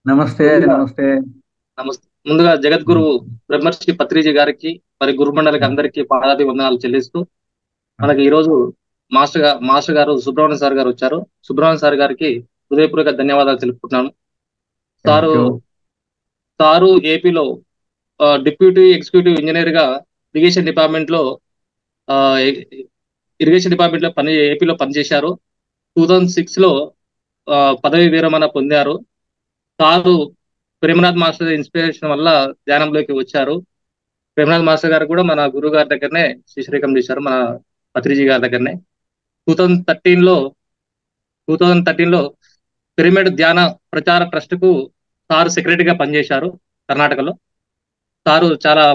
నమస్తే ముందుగా నమస్తే. ముందుగా జగద్గురు బ్రహ్మర్షి పత్రిజీ గారికి మరి గురుమండలికి అందరికీ పాదాభి వందనాలు చెల్లిస్తూ మనకి ఈ రోజు మాస్టర్ గారు సుబ్రహ్మణ్యం సార్ గారు వచ్చారు. సుబ్రహ్మణ్యం సార్ గారికి హృదయపూర్వక ధన్యవాదాలు తెలుపుకుంటున్నాను. Thank sir you. సారు ఏపీలో డిప్యూటీ ఎగ్జిక్యూటివ్ ఇంజనీర్ గా ఇరిగేషన్ డిపార్ట్మెంట్ లో ఆ, ఇరిగేషన్ డిపార్ట్మెంట్ లో ఏపీలో పనిచేశారు. 2006 లో పదవి విరమణ పొందారు. సారు ప్రేమనాథ్ మాస్టర్ ఇన్స్పిరేషన్ వల్ల ధ్యానంలోకి వచ్చారు. ప్రేమనాథ్ మాస్టర్ గారు కూడా మన గురువు గారి దగ్గరనే శిష్యరికం చేశారు, మన పత్రిజీ గారి దగ్గరనే. 2013 లో 2013 లో పిరమిడ్ ధ్యాన ప్రచార ట్రస్ట్ కు సారు సెక్రటరీగా పనిచేశారు కర్ణాటకలో. సారు చాలా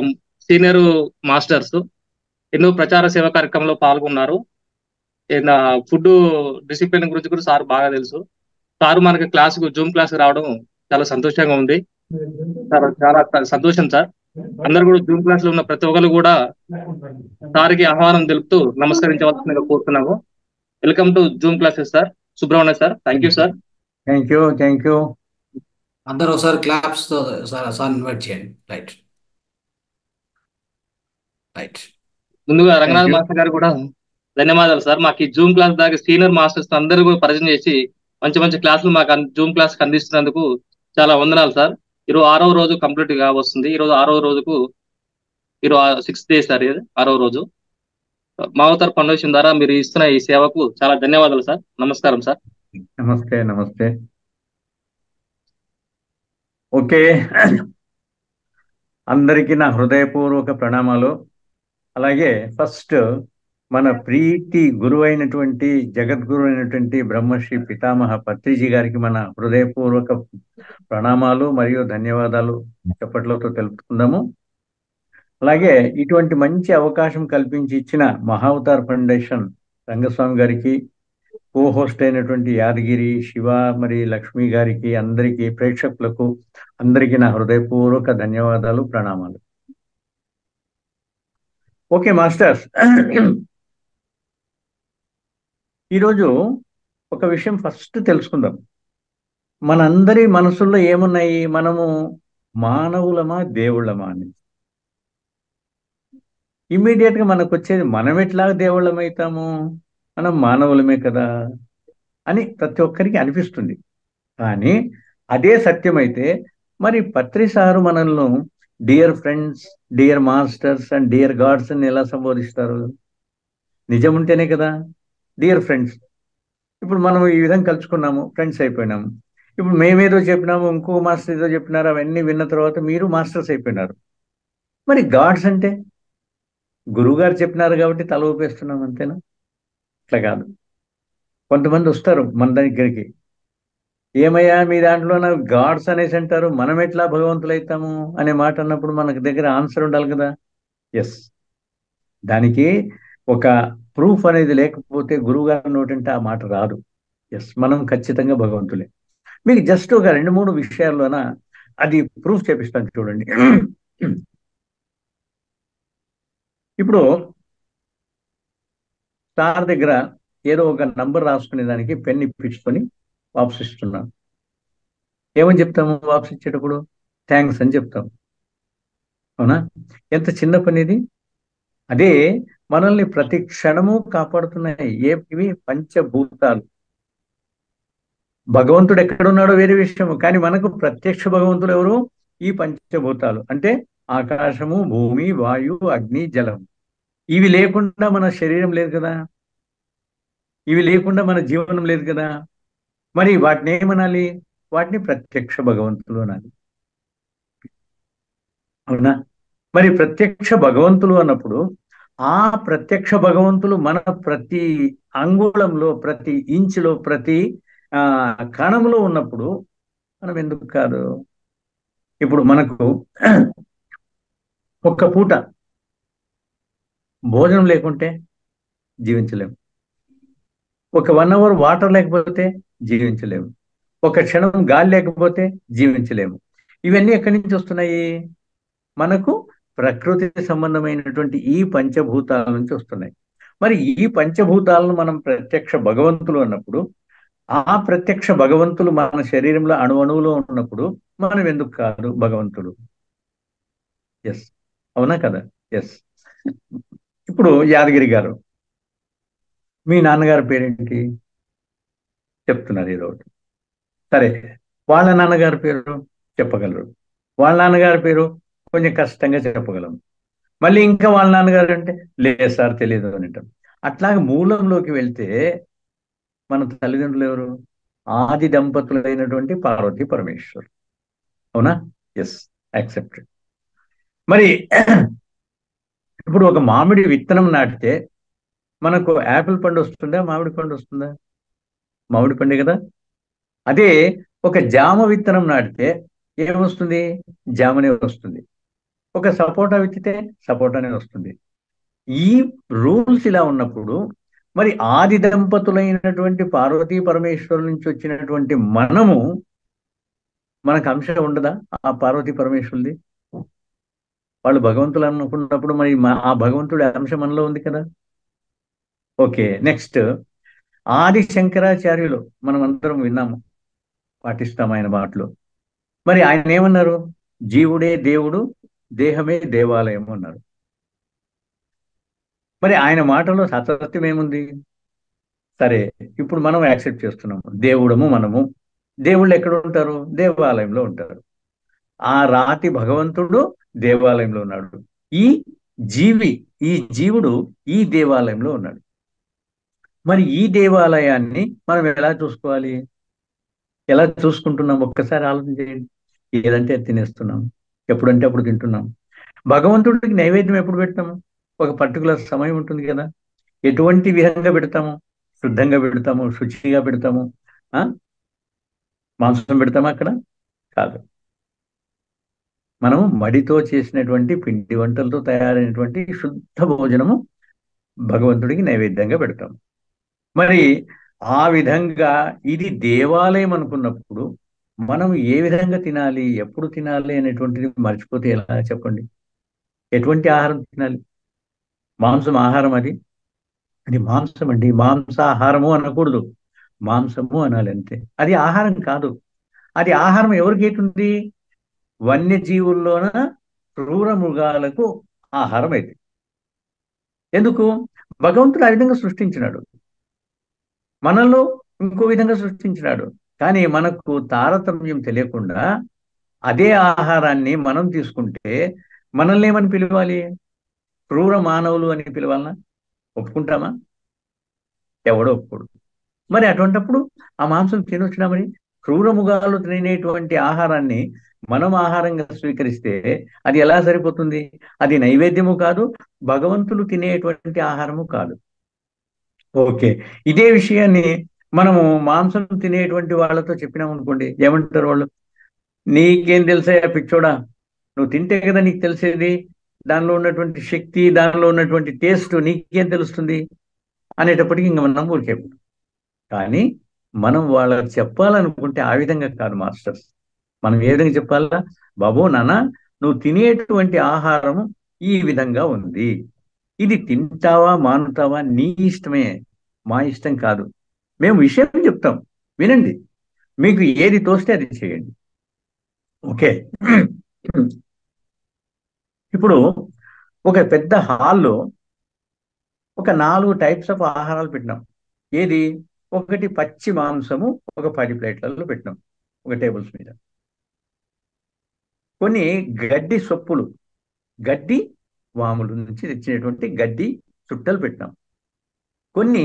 సీనియర్ మాస్టర్స్, ఎన్నో ప్రచార సేవా కార్యక్రమంలో పాల్గొన్నారు. ఫుడ్ డిసిప్లిన్ గురించి కూడా సార్ బాగా తెలుసు. సారు మనకి జూమ్ క్లాస్ రావడం చాలా సంతోషంగా ఉంది. చాలా సంతోషం సార్. అందరు కూడా జూమ్ క్లాస్ లో ఉన్న ప్రతి ఒక్కరు కూడా సార్కి ఆహ్వానం తెలుపుతూ నమస్కరించవలసిందిగా కోరుతున్నాము. Welcome to Zoom classes sir. Subrahmanya sir, thank you sir. Thank you. Thank you. అందరూ ఒకసారి క్లాప్స్ తో సార్ ఇన్వైట్ చేయండి. Right right. ముందుగా థ్యాంక్ రంగనాథ్ యూ. మాస్టర్ గారు కూడా ధన్యవాదాలు సార్. మాకు ఈ జూమ్ క్లాస్ దాకా సీనియర్ మాస్టర్స్ అందరూ కూడా పరిచయం చేసి మంచి మంచి క్లాసులు మాకు జూమ్ క్లాస్ అందిస్తున్నందుకు చాలా వందనాలు సార్. ఈరోజు 6వ రోజు కంప్లీట్ గా వస్తుంది. ఈరోజు 6వ రోజుకు ఈరోజు 6th డే సార్. ఇది 6వ రోజు. మావతార్ ఫౌండేషన్ ద్వారా మీరు ఇస్తున్న ఈ సేవకు చాలా ధన్యవాదాలు సార్. నమస్కారం సార్. నమస్తే నమస్తే. ఓకే, అందరికీ నా హృదయపూర్వక ప్రణామాలు. అలాగే ఫస్ట్ మన ప్రీతి గురువు అయినటువంటి జగద్గురు అయినటువంటి బ్రహ్మశ్రీ పితామహ పత్రిజీ గారికి మన హృదయపూర్వక ప్రణామాలు మరియు ధన్యవాదాలు చెప్పట్లతో తెలుపుకుందాము. అలాగే ఇటువంటి మంచి అవకాశం కల్పించి ఇచ్చిన మహావతార్ ఫౌండేషన్ రంగస్వామి గారికి, కో హోస్ట్ అయినటువంటి యాదగిరి శివ మరి లక్ష్మి గారికి, అందరికీ ప్రేక్షకులకు అందరికీ నా హృదయపూర్వక ధన్యవాదాలు, ప్రణామాలు. ఓకే మాస్టర్స్, ఈరోజు ఒక విషయం ఫస్ట్ తెలుసుకుందాం. మనందరి మనసుల్లో ఏమున్నాయి? మనము మానవులమా దేవుళ్ళమా అని. ఇమ్మీడియట్ గా మనకు వచ్చేది, మనం ఎట్లా దేవుళ్ళమవుతాము, మనం మానవులమే కదా అని ప్రతి ఒక్కరికి అనిపిస్తుంది. కానీ అదే సత్యమైతే మరి పత్రి సారు మనల్ని dear friends, dear masters and dear God's అని ఎలా సంబోధిస్తారు? నిజం ఉంటేనే కదా డియర్ ఫ్రెండ్స్. ఇప్పుడు మనం ఈ విధంగా కలుసుకున్నాము, ఫ్రెండ్స్ అయిపోయినాము. ఇప్పుడు మేమేదో చెప్పినాము, ఇంకో మాస్టర్ ఏదో చెప్పినారు, అవన్నీ విన్న తర్వాత మీరు మాస్టర్స్ అయిపోయినారు. మరి గాడ్స్ అంటే గురువుగారు చెప్పినారు కాబట్టి తల ఊపేస్తున్నాం అంతేనా? అట్లా కాదు. కొంతమంది వస్తారు మన దగ్గరికి, ఏమయ్యా మీ దాంట్లో గాడ్స్ అనేసి అంటారు, మనం ఎట్లా భగవంతులు అవుతాము అనే మాట అన్నప్పుడు మనకు దగ్గర ఆన్సర్ ఉండాలి కదా. ఎస్, దానికి ఒక ప్రూఫ్ అనేది లేకపోతే గురువుగారి నోటంటే ఆ మాట రాదు. ఎస్, మనం ఖచ్చితంగా భగవంతులే. మీకు జస్ట్ ఒక 2-3 విషయాల్లోన అది ప్రూఫ్ చేపిస్తాను చూడండి. ఇప్పుడు సార్ దగ్గర ఏదో ఒక నంబర్ రాసుకునే దానికి పెన్ ఇప్పించుకొని వాపస్ ఇస్తున్నాను. ఏమని చెప్తాము వాపస్ ఇచ్చేటప్పుడు? థ్యాంక్స్ అని చెప్తాం. అవునా? ఎంత చిన్న పని ఇది. అదే మనల్ని ప్రతి క్షణము కాపాడుతున్నాయి ఇవి పంచభూతాలు. భగవంతుడు ఎక్కడున్నాడో వేరే విషయము, కానీ మనకు ప్రత్యక్ష భగవంతుడు ఎవరు? ఈ పంచభూతాలు అంటే ఆకాశము, భూమి, వాయు, అగ్ని, జలం. ఇవి లేకుండా మన శరీరం లేదు కదా, ఇవి లేకుండా మన జీవనం లేదు కదా. మరి వాటిని ఏమనాలి? వాటిని ప్రత్యక్ష భగవంతులు అనాలి. అవునా? మరి ప్రత్యక్ష భగవంతులు అన్నప్పుడు ఆ ప్రత్యక్ష భగవంతులు మన ప్రతి అంగుళంలో, ప్రతి ఇంచులో, ప్రతి ఆ కణంలో ఉన్నప్పుడు మనం ఎందుకు కాదు? ఇప్పుడు మనకు ఒక్క పూట భోజనం లేకుంటే జీవించలేము, ఒక 1 అవర్ వాటర్ లేకపోతే జీవించలేము, ఒక క్షణం గాలి లేకపోతే జీవించలేము. ఇవన్నీ ఎక్కడి నుంచి వస్తున్నాయి? మనకు ప్రకృతి సంబంధమైనటువంటి ఈ పంచభూతాల నుంచి వస్తున్నాయి. మరి ఈ పంచభూతాలను మనం ప్రత్యక్ష భగవంతులు అన్నప్పుడు ఆ ప్రత్యక్ష భగవంతులు మన శరీరంలో అణువులో ఉన్నప్పుడు మనం ఎందుకు కాదు భగవంతుడు? ఎస్, అవునా కదా? ఎస్. ఇప్పుడు యాదగిరి గారు, మీ నాన్నగారి పేరేంటి? చెప్తున్నారు ఏదో ఒకటి. సరే, వాళ్ళ నాన్నగారి పేరు చెప్పగలరు. వాళ్ళ నాన్నగారి పేరు కొంచెం కష్టంగా చెప్పగలం. మళ్ళీ ఇంకా వాళ్ళ నాన్నగారు అంటే లేదు సార్ తెలియదు అని అంటాం. అట్లాగే మూలంలోకి వెళ్తే మన తల్లిదండ్రులు ఎవరు? ఆది దంపతులైనటువంటి పార్వతీ పరమేశ్వర్. అవునా? Yes, accept. మరి ఇప్పుడు ఒక మామిడి విత్తనం నాటితే మనకు యాపిల్ పండు వస్తుందా, మామిడి పండు వస్తుందా? మామిడి పండే కదా. అదే ఒక జామ విత్తనం నాటితే ఏమొస్తుంది? జామనే వస్తుంది. ఒక సపోటా విత్తితే సపోటానే వస్తుంది. ఈ రూల్స్ ఇలా ఉన్నప్పుడు మరి ఆది దంపతులైనటువంటి పార్వతీ పరమేశ్వరు నుంచి వచ్చినటువంటి మనకు అంశం ఉండదా ఆ పార్వతీ పరమేశ్వరుది? వాళ్ళు భగవంతులు అనుకున్నప్పుడు మరి ఆ భగవంతుడి అంశం మనలో ఉంది కదా. ఓకే, నెక్స్ట్ ఆది శంకరాచార్యులు మనం అందరం విన్నాము, పాటిస్తాం ఆయన మాటలు. మరి ఆయన ఏమన్నారు? జీవుడే దేవుడు, దేహమే దేవాలయం అన్నారు. మరి ఆయన మాటలో సత్యం ఏముంది? సరే, ఇప్పుడు మనం యాక్సెప్ట్ చేస్తున్నాము దేవుడము మనము. దేవుళ్ళు ఎక్కడ ఉంటారు? దేవాలయంలో ఉంటారు. ఆ రాతి భగవంతుడు దేవాలయంలో ఉన్నాడు. ఈ జీవి, ఈ జీవుడు ఈ దేవాలయంలో ఉన్నాడు. మరి ఈ దేవాలయాన్ని మనం ఎలా చూసుకోవాలి? ఎలా చూసుకుంటున్నాం? ఒక్కసారి ఆలోచన చేయండి. ఏదంటే అది తినేస్తున్నాం, ఎప్పుడంటే అప్పుడు తింటున్నాం. భగవంతుడికి నైవేద్యం ఎప్పుడు పెడతాము? ఒక పర్టికులర్ సమయం ఉంటుంది కదా. ఎటువంటి విధంగా పెడతాము? శుద్ధంగా పెడతాము, శుచిగా పెడతాము. ఆ మాంసం పెడతామా అక్కడ? కాదు. మనం మడితో చేసినటువంటి పిండి వంటలతో తయారైనటువంటి శుద్ధ భోజనము భగవంతుడికి నైవేద్యంగా పెడతాం. మరి ఆ విధంగా ఇది దేవాలయం అనుకున్నప్పుడు మనం ఏ విధంగా తినాలి, ఎప్పుడు తినాలి అనేటువంటిది మర్చిపోతే ఎలా చెప్పండి? ఎటువంటి ఆహారం తినాలి? మాంసం ఆహారం అది. అది మాంసం అండి, మాంసాహారము అనకూడదు, మాంసము అనాలి అంతే. అది ఆహారం కాదు. అది ఆహారం ఎవరికి అవుతుంది? వన్యజీవుల్లోన క్రూర మృగాలకు ఆహారం అయితే. ఎందుకు? భగవంతుడు ఆ విధంగా సృష్టించినాడు, మనలో ఇంకో విధంగా సృష్టించినాడు. కానీ మనకు తారతమ్యం తెలియకుండా అదే ఆహారాన్ని మనం తీసుకుంటే మనల్ని ఏమని పిలవాలి? క్రూర మానవులు అని పిలవాలనా? ఒప్పుకుంటామా? ఎవడో ఒప్పుకోడు. మరి అటువంటప్పుడు ఆ మాంసం తినొచ్చినా మరి? క్రూరముగాలు తినేటువంటి ఆహారాన్ని మనం ఆహారంగా స్వీకరిస్తే అది ఎలా సరిపోతుంది? అది నైవేద్యము కాదు, భగవంతులు తినేటువంటి ఆహారము కాదు. ఓకే, ఇదే విషయాన్ని మనము మాంసం తినేటువంటి వాళ్ళతో చెప్పినాం అనుకోండి, ఏమంటారు వాళ్ళు? నీకేం తెలుసా పిచ్చోడా, నువ్వు తింటే కదా నీకు తెలిసేది, దానిలో ఉన్నటువంటి శక్తి, దానిలో ఉన్నటువంటి టేస్ట్ నీకేం తెలుస్తుంది అనేటప్పటికీ ఇంక మనం ఊరికే. కానీ మనం వాళ్ళకి చెప్పాలనుకుంటే ఆ విధంగా కాదు మాస్టర్స్. మనం ఏ విధంగా చెప్పాలా? బాబు నాన్న, నువ్వు తినేటువంటి ఆహారము ఈ విధంగా ఉంది, ఇది తింటావా మానుతావా నీ ఇష్టమే, మా ఇష్టం కాదు. మేము విషయం చెప్తాం, వినండి, మీకు ఏది తోస్తే అది చేయండి. ఓకే. ఇప్పుడు ఒక పెద్ద హాల్లో ఒక 4 టైప్స్ ఆఫ్ ఆహారాలు పెట్టినాం. ఏది? ఒకటి పచ్చి మాంసము ఒక 10 ప్లేట్లలో పెట్టినాం ఒక టేబుల్స్ మీద. కొన్ని గడ్డి సొప్పులు, గడ్డి వాముల నుంచి తెచ్చినటువంటి గడ్డి చుట్టలు పెట్టినాం. కొన్ని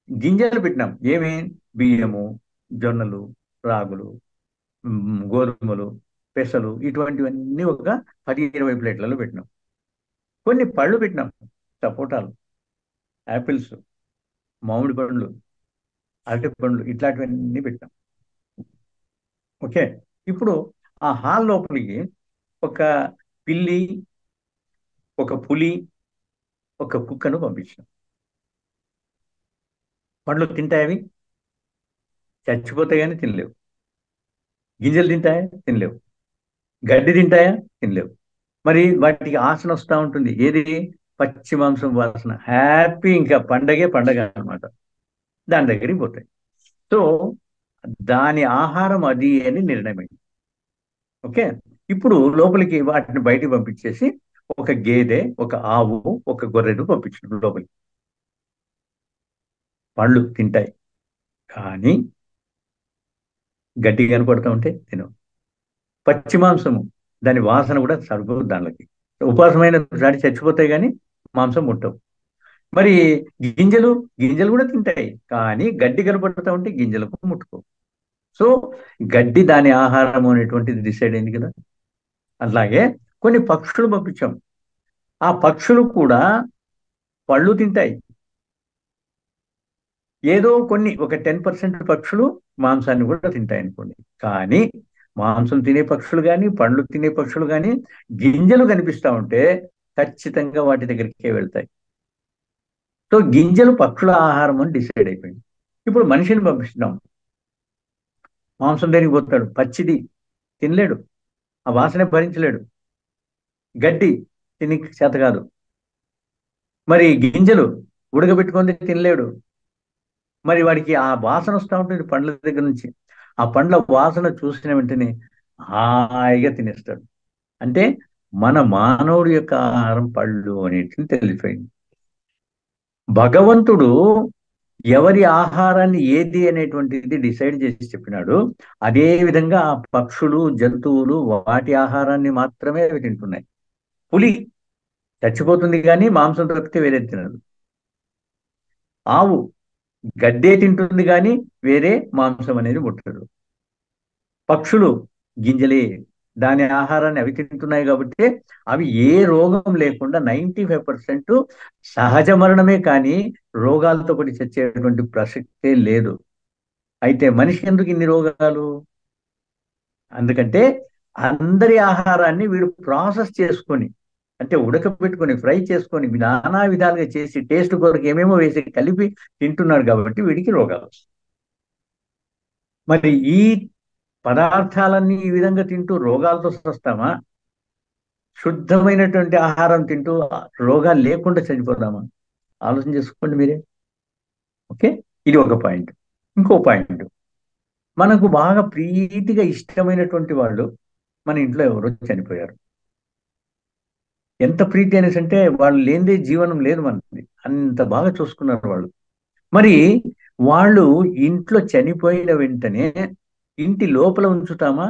గింజలు పెట్టినాం. ఏమి? బియ్యము, జొన్నలు, రాగులు, గోధుమలు, పెసలు, ఇటువంటివన్నీ ఒక 10-20 ప్లేట్లలో పెట్టినాం. కొన్ని పళ్ళు పెట్టినాం. సపోటాలు, యాపిల్స్, మామిడి పండ్లు, అరటి పండ్లు, ఇట్లాంటివన్నీ పెట్టాం. ఓకే. ఇప్పుడు ఆ హాల్ లోపలికి ఒక పిల్లి, ఒక పులి, ఒక కుక్కను పంపించాం. పండ్లు తింటాయవి? చచ్చిపోతాయి కానీ తినలేవు. గింజలు తింటాయా? తినలేవు. గడ్డి తింటాయా? తినలేవు. మరి వాటికి ఆసన వస్తూ ఉంటుంది. ఏది? పచ్చి మాంసం వాసన. హ్యాపీ, ఇంకా పండగే పండగ అనమాట. దాని దగ్గరికి పోతాయి. సో దాని ఆహారం అది అని నిర్ణయమైంది. ఓకే. ఇప్పుడు లోపలికి వాటిని బయటికి పంపించేసి ఒక గేదె, ఒక ఆవు, ఒక గొర్రెను పంపించడం లోపలికి. పళ్ళు తింటాయి, కానీ గడ్డి కనపడతా ఉంటే తినవు. పచ్చి మాంసము, దాని వాసన కూడా సరిపోదు దానికి. ఉపాసమైన దాడి చచ్చిపోతాయి కానీ మాంసం ముట్టవు. మరి గింజలు, గింజలు కూడా తింటాయి, కానీ గడ్డి కనపడతా ఉంటే గింజలకు ముట్టుకో. సో గడ్డి దాని ఆహారం అనేటువంటిది డిసైడ్ అయింది కదా. అలాగే కొన్ని పక్షులు పంపించాం. ఆ పక్షులు కూడా పళ్ళు తింటాయి. ఏదో కొన్ని ఒక 10% పక్షులు మాంసాన్ని కూడా తింటాయి అనుకోండి. కానీ మాంసం తినే పక్షులు కానీ, పండ్లు తినే పక్షులు కానీ గింజలు కనిపిస్తా ఉంటే ఖచ్చితంగా వాటి దగ్గరికే వెళ్తాయి. సో గింజలు పక్షుల ఆహారం అని డిసైడ్ అయిపోయింది. ఇప్పుడు మనిషిని పంపిస్తున్నాం. మాంసం దేనికి పోతాడు? పచ్చిది తినలేడు, ఆ వాసనే భరించలేడు. గడ్డి తిని చేత కాదు. మరి గింజలు ఉడకబెట్టుకొని తినలేడు. మరి వాడికి ఆ వాసన వస్తూ ఉంటుంది పండ్ల దగ్గర నుంచి. ఆ పండ్ల వాసన చూసిన వెంటనే హాయిగా తినేస్తాడు. అంటే మన మానవుడి యొక్క ఆహారం పళ్ళు అనేటివి తెలిసిపోయింది. భగవంతుడు ఎవరి ఆహారాన్ని ఏది అనేటువంటిది డిసైడ్ చేసి చెప్పినాడు. అదే విధంగా ఆ పక్షులు, జంతువులు వాటి ఆహారాన్ని మాత్రమే అవి తింటున్నాయి. పులి చచ్చిపోతుంది కానీ మాంసం దొరికితే వేరే తినదు. ఆవు గడ్డే తింటుంది కానీ వేరే మాంసం అనేది ముట్టదు. పక్షులు గింజలే, దాని ఆహారాన్ని అవి తింటున్నాయి కాబట్టి అవి ఏ రోగం లేకుండా 95% సహజ మరణమే కానీ రోగాలతో పడి చచ్చేటువంటి ప్రసక్తే లేదు. అయితే మనిషి ఎందుకు ఇన్ని రోగాలు? అందుకంటే అందరి ఆహారాన్ని వీడు ప్రాసెస్ చేసుకొని, అంటే ఉడకబెట్టుకొని, ఫ్రై చేసుకొని, నానా విధాలుగా చేసి టేస్ట్ కొరకు ఏమేమో వేసి కలిపి తింటున్నాడు కాబట్టి వీడికి రోగాలు వస్తాయి. మరి ఈ పదార్థాలన్నీ ఈ విధంగా తింటూ రోగాలతో వస్తామా? శుద్ధమైనటువంటి ఆహారం తింటూ రోగాలు లేకుండా చనిపోదామా? ఆలోచన చేసుకోండి మీరే. ఓకే, ఇది ఒక పాయింట్. ఇంకో పాయింట్, మనకు బాగా ప్రీతిగా ఇష్టమైనటువంటి వాళ్ళు మన ఇంట్లో ఎవరో చనిపోయారు. ఎంత ప్రీతి అనేసి అంటే వాళ్ళు లేనిదే జీవనం లేదు మనకి, అంత బాగా చూసుకున్నారు వాళ్ళు. మరి వాళ్ళు ఇంట్లో చనిపోయిన వెంటనే ఇంటి లోపల ఉంచుతామా,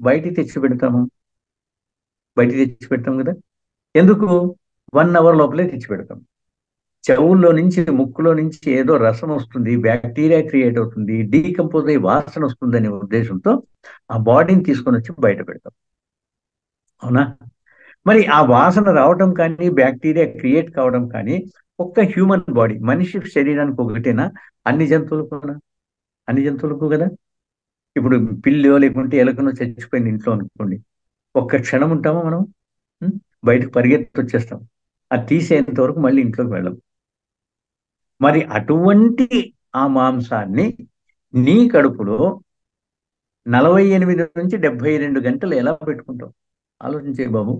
బయటికి తెచ్చి పెడతామా? బయటికి తెచ్చి పెడతాం కదా. ఎందుకు? 1 అవర్ లోపలే తెచ్చి పెడతాం. చెవుల్లో నుంచి, ముక్కులో నుంచి ఏదో రసం వస్తుంది, బ్యాక్టీరియా క్రియేట్ అవుతుంది, డీకంపోజ్ అయ్యి వాసన వస్తుంది అనే ఉద్దేశంతో ఆ బాడీని తీసుకొని వచ్చి బయట పెడతాం. అవునా? మరి ఆ వాసన రావడం కానీ, బ్యాక్టీరియా క్రియేట్ కావడం కానీ ఒక్క హ్యూమన్ బాడీ, మనిషి శరీరానికి ఒకటేనా? అన్ని జంతువులకు కూడా, అన్ని జంతువులకు కదా. ఇప్పుడు పిల్లో లేకుంటే ఎలకనో చచ్చిపోయింది ఇంట్లో అనుకోండి, ఒక్క క్షణం ఉంటామా మనం? ఉం? బయటకు పరిగెత్తి వచ్చేస్తాం. అది తీసేంత వరకు మళ్ళీ ఇంట్లోకి వెళ్ళం. మరి అటువంటి ఆ మాంసాన్ని నీ కడుపులో 48 నుంచి 72 గంటలు ఎలా పెట్టుకుంటావు? ఆలోచించే బాబు,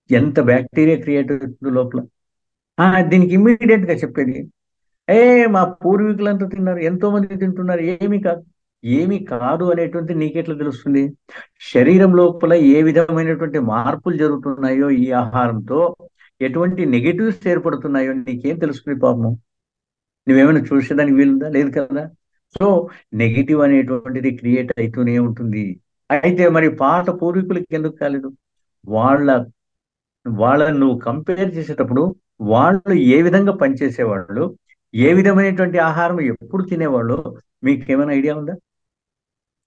ఎంత బ్యాక్టీరియా క్రియేట్ అవుతుంది లోపల. దీనికి ఇమ్మీడియట్ గా చెప్పేది, మా పూర్వీకులంతా తిన్నారు, ఎంతో మంది తింటున్నారు, ఏమీ కాదు. ఏమీ కాదు అనేటువంటి నీకెట్లా తెలుస్తుంది? శరీరం లోపల ఏ విధమైనటువంటి మార్పులు జరుగుతున్నాయో ఈ ఆహారంతో, ఎటువంటి నెగిటివ్స్ ఏర్పడుతున్నాయో నీకేం తెలుస్తుంది పాపం? నువ్వేమైనా చూసేదానికి వీలుందా? లేదు కదా. సో నెగిటివ్ అనేటువంటిది క్రియేట్ అవుతూనే ఉంటుంది. అయితే మరి పాత పూర్వీకులకి ఎందుకు కాలేదు? వాళ్ళ వాళ్ళని నువ్వు కంపేర్ చేసేటప్పుడు వాళ్ళు ఏ విధంగా పనిచేసేవాళ్ళు, ఏ విధమైనటువంటి ఆహారం ఎప్పుడు తినేవాళ్ళు, మీకు ఏమైనా ఐడియా ఉందా?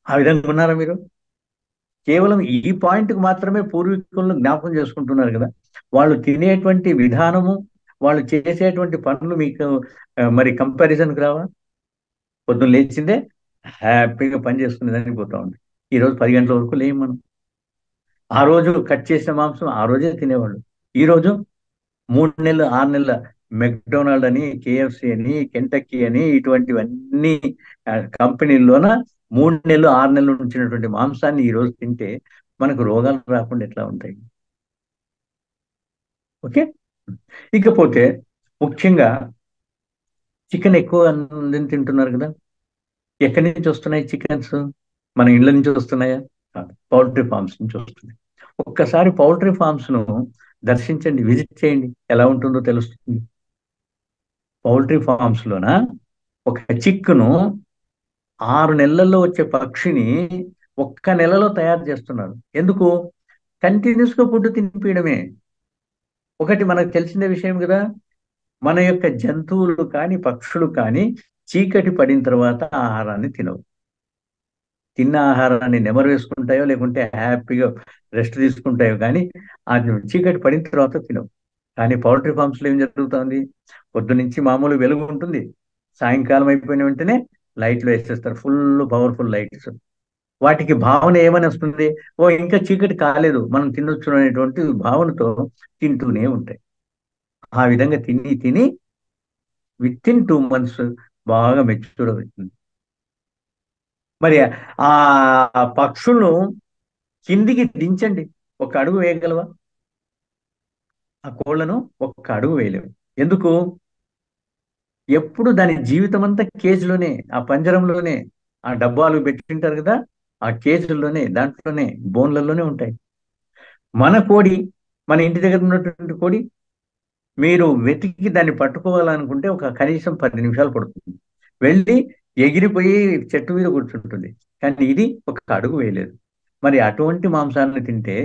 ఆ విధంగా ఉన్నారా మీరు? కేవలం ఈ పాయింట్కి మాత్రమే పూర్వీకులను జ్ఞాపకం చేసుకుంటున్నారు కదా. వాళ్ళు తినేటువంటి విధానము, వాళ్ళు చేసేటువంటి పనులు మీకు మరి కంపారిజన్కి రావా? పొద్దున్న లేచిందే హ్యాపీగా పని చేసుకునే దానికి పోతా ఉంది. ఈరోజు 10 గంటల వరకు లేము మనం. ఆ రోజు కట్ చేసిన మాంసం ఆ రోజే తినేవాళ్ళు. ఈరోజు 3 నెలలు 6 నెలల మెక్డొనాల్డ్ అని, కేఎఫ్సి అని, కెంటక్కీ అని ఇటువంటివన్నీ కంపెనీల్లోన 3 నెలలు 6 నెలలు ఉంచినటువంటి మాంసాన్ని ఈ రోజు తింటే మనకు రోగాలు రాకుండా ఎట్లా ఉంటాయి? ఓకే. ఇకపోతే ముఖ్యంగా చికెన్ ఎక్కువ తింటున్నారు కదా. ఎక్కడి నుంచి వస్తున్నాయి చికెన్స్? మన ఇళ్ళ నుంచి వస్తున్నాయా? కాదు, పౌల్ట్రీ ఫార్మ్స్ నుంచి వస్తున్నాయి. ఒక్కసారి పౌల్ట్రీ ఫార్మ్స్ ను దర్శించండి, విజిట్ చేయండి, ఎలా ఉంటుందో తెలుస్తుంది. పౌల్ట్రీ ఫార్మ్స్ లోన ఒక చిక్కును 6 నెలల్లో వచ్చే పక్షిని ఒక్క నెలలో తయారు చేస్తున్నారు. ఎందుకు? కంటిన్యూస్ గా ఫుడ్ తినిపించడమే. ఒకటి మనకు తెలిసిన విషయం కదా, మన యొక్క జంతువులు కానీ పక్షులు కానీ చీకటి పడిన తర్వాత ఆహారాన్ని తినవు. తిన్న ఆహారాన్ని నెమరు వేసుకుంటాయో లేకుంటే హ్యాపీగా రెస్ట్ తీసుకుంటాయో కానీ ఆ చీకటి పడిన తర్వాత తినవు. కానీ పౌల్ట్రీ ఫార్మ్స్ లో ఏం జరుగుతుంది? పొద్దు నుంచి మామూలు వెలుగు ఉంటుంది, సాయంకాలం అయిపోయిన వెంటనే లైట్లు వేసేస్తారు, ఫుల్ పవర్ఫుల్ లైట్స్. వాటికి భావన ఏమని వస్తుంది? ఓ ఇంకా చీకటి కాలేదు, మనం తినొచ్చు అనేటువంటి భావనతో తింటూనే ఉంటాయి. ఆ విధంగా తిని తిని విత్ ఇన్ 2 months బాగా మెచ్యూర్ అవుతుంది. మరి ఆ పక్షులను కిందికి దించండి, ఒక అడుగు వేయగలవా? ఆ కోళ్లను ఒక్క అడుగు వేయలేవు. ఎందుకు? ఎప్పుడు దాని జీవితం అంతా కేజీలోనే, ఆ పంజరంలోనే, ఆ డబ్బాలు పెట్టింటారు కదా, ఆ కేజీల్లోనే, దాంట్లోనే, బోన్లలోనే ఉంటాయి. మన కోడి, మన ఇంటి దగ్గర ఉన్నటువంటి కోడి, మీరు వెతికి దాన్ని పట్టుకోవాలనుకుంటే ఒక కనీసం 10 నిమిషాలు పడుతుంది. వెళ్ళి ఎగిరిపోయి చెట్టు మీద కూర్చుంటుంది. కానీ ఇది ఒక అడుగు వేయలేదు. మరి అటువంటి మాంసాన్ని తింటే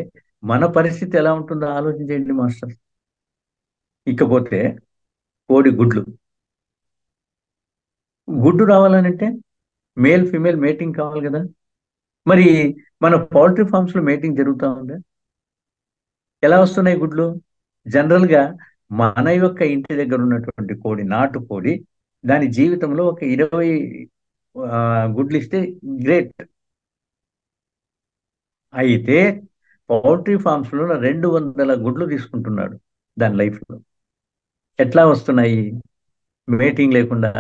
మన పరిస్థితి ఎలా ఉంటుందో ఆలోచించండి మాస్టర్. ఇకపోతే కోడి గుడ్లు. గుడ్డు రావాలనంటే మేల్ ఫిమేల్ మేటింగ్ కావాలి కదా. మరి మన పౌల్ట్రీ ఫార్మ్స్ లో మేటింగ్ జరుగుతూ ఉందా? ఎలా వస్తున్నాయి గుడ్లు? జనరల్ గా మన యొక్క ఇంటి దగ్గర ఉన్నటువంటి కోడి, నాటు కోడి, దాని జీవితంలో ఒక 20 గుడ్లు ఇస్తే గ్రేట్. అయితే పౌల్ట్రీ ఫార్మ్స్ లో 200 గుడ్లు తీసుకుంటున్నాడు దాని లైఫ్ లో. ఎట్లా వస్తున్నాయి? మేటింగ్ లేకుండా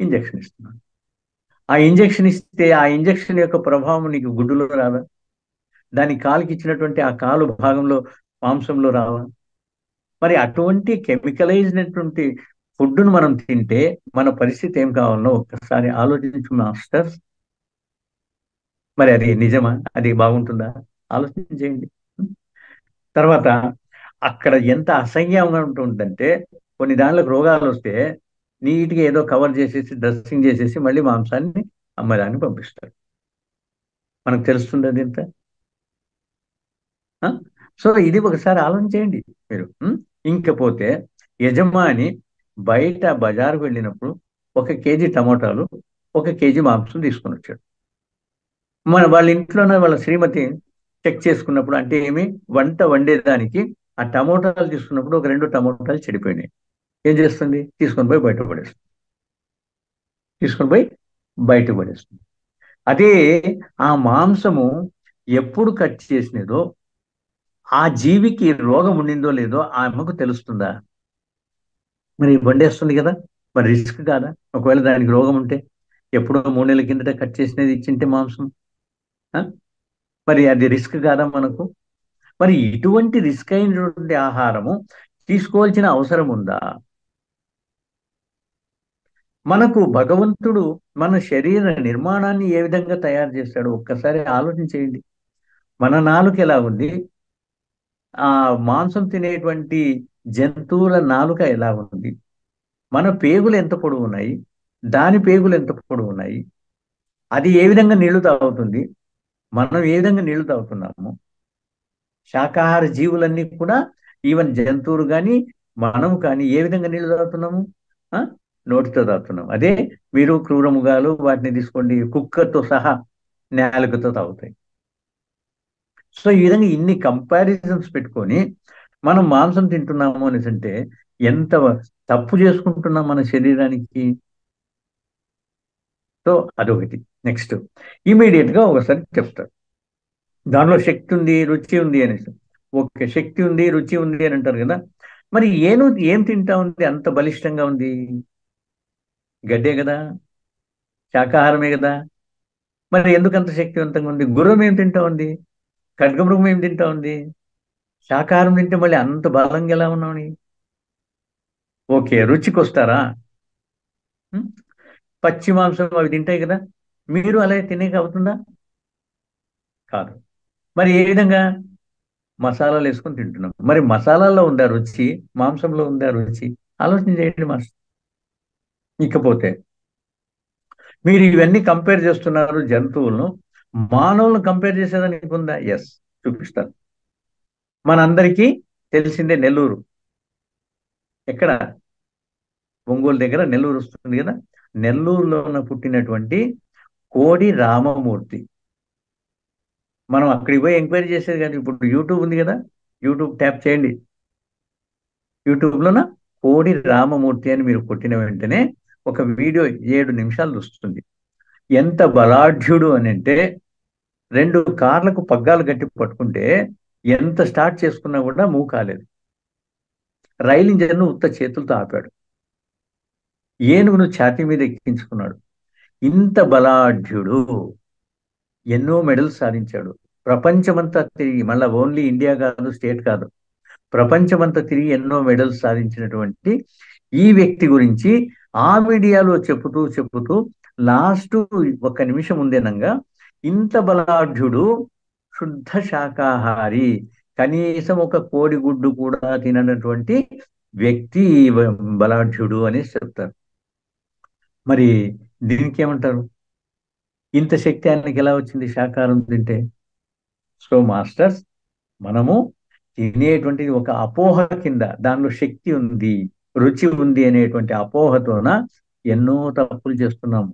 ఇంజెక్షన్ ఇస్తున్నాడు. ఆ ఇంజెక్షన్ ఇస్తే ఆ ఇంజెక్షన్ యొక్క ప్రభావం నీకు గుడ్డులో రాదా? దాని కాలుకి ఇచ్చినటువంటి ఆ కాలు భాగంలో, మాంసంలో రావా? మరి అటువంటి కెమికలైజ్డ్ ఫుడ్ను మనం తింటే మన పరిస్థితి ఏం కావాలో ఒక్కసారి ఆలోచించు మాస్టర్స్. మరి అది నిజమా? అది బాగుంటుందా? ఆలోచించేయండి. తర్వాత అక్కడ ఎంత అసహ్యంగా ఉంటుందంటే, కొన్ని దానిలకు రోగాలు వస్తే నీట్గా ఏదో కవర్ చేసేసి డ్రెస్సింగ్ చేసేసి మళ్ళీ మాంసాన్ని అమ్మడానికి పంపిస్తారు. మనకు తెలుస్తుంది అది ఎంత. సో ఇది ఒకసారి ఆలోచించేయండి మీరు. ఇంకపోతే యజమాని బయట బజారుకు వెళ్ళినప్పుడు 1 కేజీ టమోటాలు, 1 కేజీ మాంసం తీసుకొని వచ్చాడు. వాళ్ళ ఇంట్లోనే వాళ్ళ శ్రీమతి చెక్ చేసుకున్నప్పుడు, అంటే ఏమి, వంట వండేదానికి ఆ టమోటాలు తీసుకున్నప్పుడు ఒక 2 టమోటాలు చెడిపోయినాయి. ఏం చేస్తుంది? తీసుకొని పోయి బయట పడేస్తుంది. అదే ఆ మాంసము ఎప్పుడు కట్ చేసినదో, ఆ జీవికి రోగం ఉండిందో లేదో ఆమెకు తెలుస్తుందా? మరి వండేస్తుంది కదా, మరి రిస్క్ కాదా? ఒకవేళ దానికి రోగం ఉంటే ఎప్పుడో 3 నెలల కిందట కట్ చేసినది ఇచ్చింటే మాంసం, మరి అది రిస్క్ కాదా మనకు? మరి ఇటువంటి రిస్క్ అయినటువంటి ఆహారము తీసుకోవాల్సిన అవసరం ఉందా? మనకు భగవంతుడు మన శరీర నిర్మాణాన్ని ఏ విధంగా తయారు చేశాడు ఒక్కసారి ఆలోచించేయండి. మన నాలుక ఎలా ఉంది, ఆ మాంసం తినేటువంటి జంతువుల నాలుక ఎలా ఉంది, మన పేగులు ఎంత పొడవు ఉన్నాయి, దాని పేగులు ఎంత పొడవు ఉన్నాయి, అది ఏ విధంగా నీళ్లు తాగుతుంది, మనం ఏ విధంగా నీళ్లు తాగుతున్నాము. శాకాహార జీవులన్నీ కూడా, ఈవెన్ జంతువులు కానీ మనము కానీ ఏ విధంగా నీళ్లు తాగుతున్నాము? ఆ నోటితో తాగుతున్నాం. అదే మీరు క్రూరముగాలు వాటిని తీసుకోండి, కుక్కతో సహా నాలుకతో తాగుతాయి. సో ఈ విధంగా ఇన్ని కంపారిజన్స్ పెట్టుకొని మనం మాంసం తింటున్నాము అనేసి అంటే ఎంత తప్పు చేసుకుంటున్నాం మన శరీరానికి. సో అదొకటి. నెక్స్ట్ ఇమీడియట్ గా ఒకసారి చెప్తారు, దానిలో శక్తి ఉంది, రుచి ఉంది అనేసి. ఓకే, శక్తి ఉంది, రుచి ఉంది అని అంటారు కదా. మరి ఏం తింటా ఉంది అంత బలిష్టంగా ఉంది? గడ్డే కదా, శాకాహారమే కదా. మరి ఎందుకు అంత శక్తివంతంగా ఉంది? గుర్రం ఏం తింటా ఉంది, ఖడ్గమృగం ఏం తింటా ఉంది, శాకాహారం తింటే మళ్ళీ అంత బలంగా ఎలా ఉన్నామని? ఓకే, రుచికి వస్తారా? పచ్చి మాంసం అవి తింటాయి కదా, మీరు అలా తినేక అవుతుందా? కాదు. మరి ఏ విధంగా? మసాలాలు వేసుకొని తింటున్నాం. మరి మసాలాల్లో ఉందా రుచి? మాంసంలో ఉందా రుచి? ఆలోచన చేయండి మాస్టర్. ఇకపోతే మీరు ఇవన్నీ కంపేర్ చేస్తున్నారు జంతువులను, మానవులను కంపేర్ చేసేదానికి ఉందా? ఎస్, చూపిస్తాను. మనందరికీ తెలిసిందే నెల్లూరు. ఎక్కడ? ఒంగోలు దగ్గర నెల్లూరు వస్తుంది కదా. నెల్లూరులోన పుట్టినటువంటి కోడి రామమూర్తి. మనం అక్కడికి పోయి ఎంక్వైరీ చేసేది కానీ ఇప్పుడు యూట్యూబ్ ఉంది కదా, యూట్యూబ్ ట్యాప్ చేయండి. యూట్యూబ్లోన కోడి రామమూర్తి అని మీరు కొట్టిన వెంటనే ఒక వీడియో 7 నిమిషాలు వస్తుంది. ఎంత బలాఢ్యుడు అని అంటే 2 కార్లకు పగ్గాలు గట్టి పట్టుకుంటే ఎంత స్టార్ట్ చేసుకున్నా కూడా మూవ్ కాలేదు. రైలు ఇంజన్ను ఉత్త చేతులతో ఆపాడు. ఏనుగును ఛాతీ మీద ఎక్కించుకున్నాడు. ఇంత బలాఢ్యుడు ఎన్నో మెడల్స్ సాధించాడు. ప్రపంచమంతా తిరిగి, మళ్ళా ఓన్లీ ఇండియా కాదు, స్టేట్ కాదు, ప్రపంచమంతా తిరిగి ఎన్నో మెడల్స్ సాధించినటువంటి ఈ వ్యక్తి గురించి ఆ మీడియాలో చెబుతూ చెబుతూ లాస్ట్ 1 నిమిషం ఉందేనంగా ఇంత బలాఢ్యుడు, శుద్ధ శాకాహారి, కనీసం ఒక కోడిగుడ్డు కూడా తిననటువంటి వ్యక్తి బలాఢ్యుడు అని చెప్తారు. మరి దీనికి ఏమంటారు? ఇంత శక్తి ఆయనకి ఎలా వచ్చింది శాకాహారం తింటే? సో మాస్టర్స్, మనము తినేటువంటిది ఒక అపోహ కింద, దానిలో శక్తి ఉంది, రుచి ఉంది అనేటువంటి అపోహతోన ఎన్నో తప్పులు చేస్తున్నాము.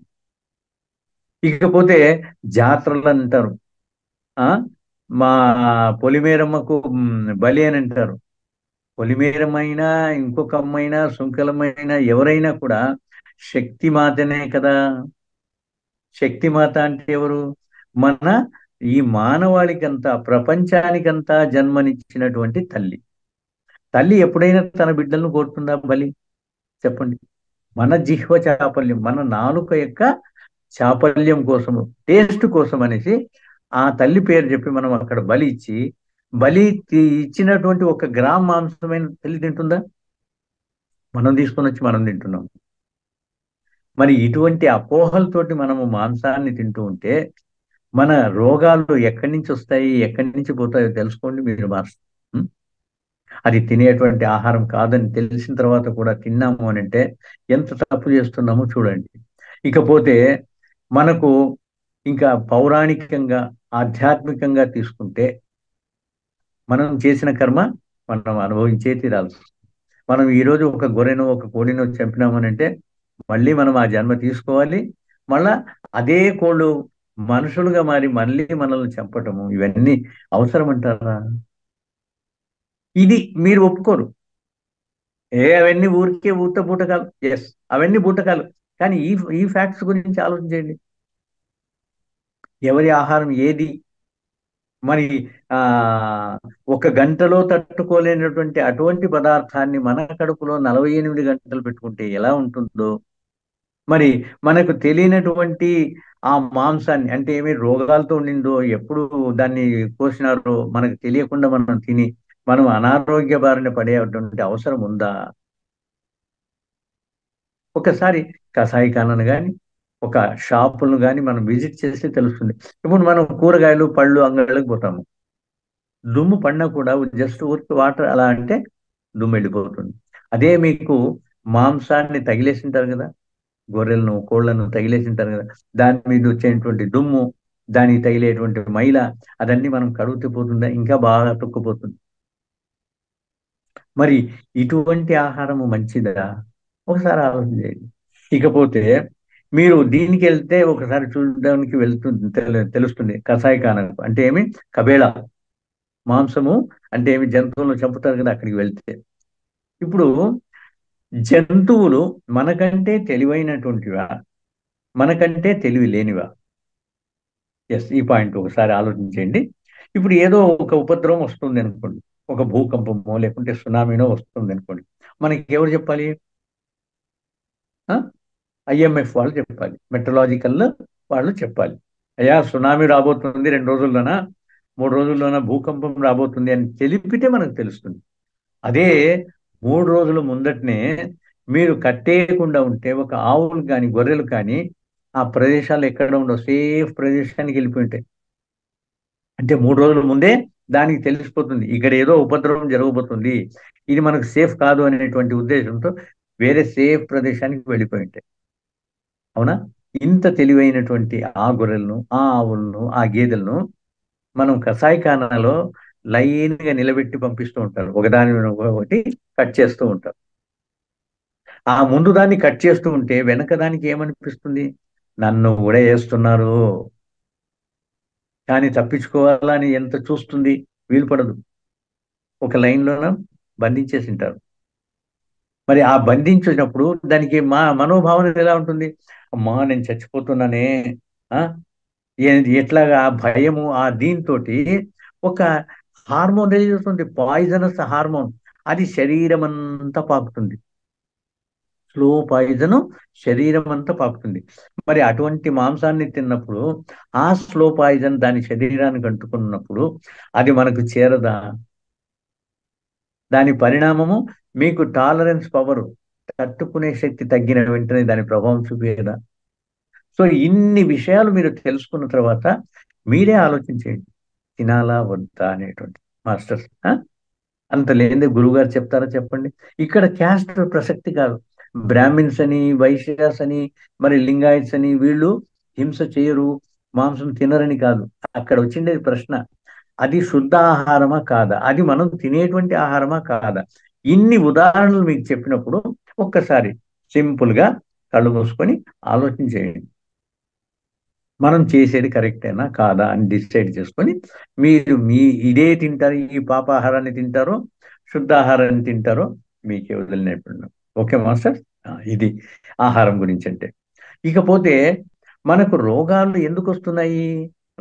ఇకపోతే జాతరలు అంటారు. ఆ మా పొలిమేరమ్మకు బలి అని అంటారు. పొలిమేరమైనా, ఇంకొక అమ్మైనా, సుంకలమైనా, ఎవరైనా కూడా శక్తిమాతనే కదా. శక్తిమాత అంటే ఎవరు? మన ఈ మానవాళికంతా, ప్రపంచానికంతా జన్మనిచ్చినటువంటి తల్లి. తల్లి ఎప్పుడైనా తన బిడ్డలను కోరుతుందా బలి? చెప్పండి. మన జిహ్వ చాపల్యం, మన నాలుక యొక్క చాపల్యం కోసము, టేస్ట్ కోసం అనేసి ఆ తల్లి పేరు చెప్పి మనం అక్కడ బలి ఇచ్చి, ఇచ్చినటువంటి 1 గ్రామ్ మాంసమైన తల్లి తింటుందా? మనం తీసుకొని వచ్చి మనం తింటున్నాం. మరి ఇటువంటి అపోహలతోటి మనము మాంసాన్ని తింటూ ఉంటే మన రోగాలు ఎక్కడి నుంచి వస్తాయి, ఎక్కడి నుంచి పోతాయో తెలుసుకోండి మీరు మాస్టర్. అది తినేటువంటి ఆహారం కాదని తెలిసిన తర్వాత కూడా తిన్నాము అని అంటే ఎంత తప్పు చేస్తున్నామో చూడండి. ఇకపోతే మనకు ఇంకా పౌరాణికంగా, ఆధ్యాత్మికంగా తీసుకుంటే మనం చేసిన కర్మ మనం అనుభవించే తీరాల్సి వస్తుంది. మనం ఈరోజు ఒక గొర్రెను, ఒక కోడినో చంపినామనంటే మళ్ళీ మనం ఆ జన్మ తీసుకోవాలి. మళ్ళా అదే కోళ్ళు మనుషులుగా మారి మళ్ళీ మనల్ని చంపటము, ఇవన్నీ అవసరం అంటారా? ఇది మీరు ఒప్పుకోరు. అవన్నీ ఊరికే ఊత బూటకాలు. ఎస్, అవన్నీ బూటకాలు. కానీ ఈ ఫ్యాక్ట్స్ గురించి ఆలోచించండి. ఎవరి ఆహారం ఏది? మరి ఆ 1 గంటలో తట్టుకోలేనటువంటి అటువంటి పదార్థాన్ని మన కడుపులో 48 గంటలు పెట్టుకుంటే ఎలా ఉంటుందో, మరి మనకు తెలియనటువంటి ఆ మాంసాన్ని, అంటే ఏమి రోగాలతో ఉండిందో, ఎప్పుడు దాన్ని కోసినారో మనకు తెలియకుండా మనం తిని మనం అనారోగ్య బారిన పడేటువంటి అవసరం ఉందా? ఒకసారి కషాయిఖానాను కానీ, ఒక షాపులను కానీ మనం విజిట్ చేస్తే తెలుస్తుంది. ఇప్పుడు మనం కూరగాయలు పళ్ళు అంగళ్ళకి పోతాము. దుమ్ము పడినా కూడా జస్ట్ ఊరికి వాటర్ అలా అంటే దుమ్ము వెళ్ళిపోతుంది. అదే మీకు మాంసాన్ని తగిలేసింటారు కదా, గొర్రెలను, కోళ్లను తగిలేసింటారు కదా, దాని మీద వచ్చేటువంటి దుమ్ము, దానికి తగిలేటువంటి మైల, అదన్నీ మనం కడుగుతూ పోతుందా? ఇంకా బాగా తొక్కుపోతుంది. మరి ఇటువంటి ఆహారము మంచిదా? ఒకసారి ఆలోచన చేయండి. ఇకపోతే మీరు దీనికి వెళ్తే ఒకసారి చూడడానికి వెళ్తుంది, తెలుస్తుంది. కషాయఖానకు అంటే ఏమి? కబేళ మాంసము అంటే ఏమి? జంతువులను చంపుతారు కదా, అక్కడికి వెళ్తే. ఇప్పుడు జంతువులు మనకంటే తెలివైనటువంటివా, మనకంటే తెలివి లేనివా? ఎస్, ఈ పాయింట్ ఒకసారి ఆలోచించండి. ఇప్పుడు ఏదో ఒక ఉపద్రవం వస్తుంది అనుకోండి, ఒక భూకంపమో లేకుంటే సునామీనో వస్తుంది అనుకోండి, మనకి ఎవరు చెప్పాలి? IMF వాళ్ళు చెప్పాలి, మెట్రలాజికల్ వాళ్ళు చెప్పాలి. అయ్యా సునామీ రాబోతుంది 2 రోజుల్లోన, 3 రోజుల్లోన భూకంపం రాబోతుంది అని తెలిపితే మనకు తెలుస్తుంది. అదే 3 రోజుల ముందటనే మీరు కట్టేయకుండా ఉంటే, ఒక ఆవులు కానీ, గొర్రెలు కానీ ఆ ప్రదేశాలు ఎక్కడ ఉండవు, సేఫ్ ప్రదేశానికి వెళ్ళిపోయి ఉంటాయి. అంటే 3 రోజుల ముందే దానికి తెలిసిపోతుంది ఇక్కడ ఏదో ఉపద్రవం జరగబోతుంది, ఇది మనకు సేఫ్ కాదు అనేటువంటి ఉద్దేశంతో వేరే సేఫ్ ప్రదేశానికి వెళ్ళిపోయి ఉంటాయి. అవునా? ఇంత తెలివైనటువంటి ఆ గొర్రెలను, ఆ ఆవులను, ఆ గేదెలను మనం కసాయిఖానాలో లైన్గా నిలబెట్టి పంపిస్తూ ఉంటారు, ఒకదాని మీద ఒకటి కట్ చేస్తూ ఉంటారు. ఆ ముందు దాన్ని కట్ చేస్తూ ఉంటే వెనక దానికి ఏమనిపిస్తుంది, నన్ను కూడా వేస్తున్నారు, కానీ తప్పించుకోవాలని ఎంత చూస్తుంది, వీలు పడదు. ఒక లైన్లోన బంధించేసి ఉంటారు. మరి ఆ బంధించినప్పుడు దానికి మనోభావన ఎలా ఉంటుంది, అమ్మా నేను చచ్చిపోతున్నానే, ఆ ఎట్లాగా ఆ భయము, ఆ దీంతో ఒక హార్మోన్ రిలీజ్ అవుతుంది, పాయిజనస్ హార్మోన్. అది శరీరం అంతా పాకుతుంది, స్లో పాయిజన్ శరీరం అంతా పాకుతుంది. మరి అటువంటి మాంసాన్ని తిన్నప్పుడు ఆ స్లో పాయిజన్ దాని శరీరానికి అంటుకున్నప్పుడు అది మనకు చేరదా? దాని పరిణామము మీకు టాలరెన్స్ పవర్, తట్టుకునే శక్తి తగ్గిన వెంటనే దాని ప్రభావం చూపేదా? సో ఇన్ని విషయాలు మీరు తెలుసుకున్న తర్వాత మీరే ఆలోచించేయండి, తినాలా వద్దా అనేటువంటి. మాస్టర్స్ అంత లేనిదే గురువుగారు చెప్తారా చెప్పండి? ఇక్కడ క్యాస్ట్ ప్రసక్తి కాదు. బ్రాహ్మిన్స్ అని, వైశ్యాస్ అని, మరి లింగాయత్స్ అని వీళ్ళు హింస చేయరు, మాంసం తినరని కాదు. అక్కడ వచ్చిండేది ప్రశ్న, అది శుద్ధ ఆహారమా కాదా, అది మనం తినేటువంటి ఆహారమా కాదా? ఇన్ని ఉదాహరణలు మీకు చెప్పినప్పుడు ఒక్కసారి సింపుల్ గా కళ్ళు మూసుకొని ఆలోచన చేయండి, మనం చేసేది కరెక్టేనా కాదా అని డిసైడ్ చేసుకొని మీరు ఇదే తింటారు, ఈ పాపాహారాన్ని తింటారో శుద్ధాహారాన్ని తింటారో మీకే వదిలినప్పుడు. ఓకే మాస్టర్, ఇది ఆహారం గురించి అంటే. ఇకపోతే మనకు రోగాలు ఎందుకు వస్తున్నాయి?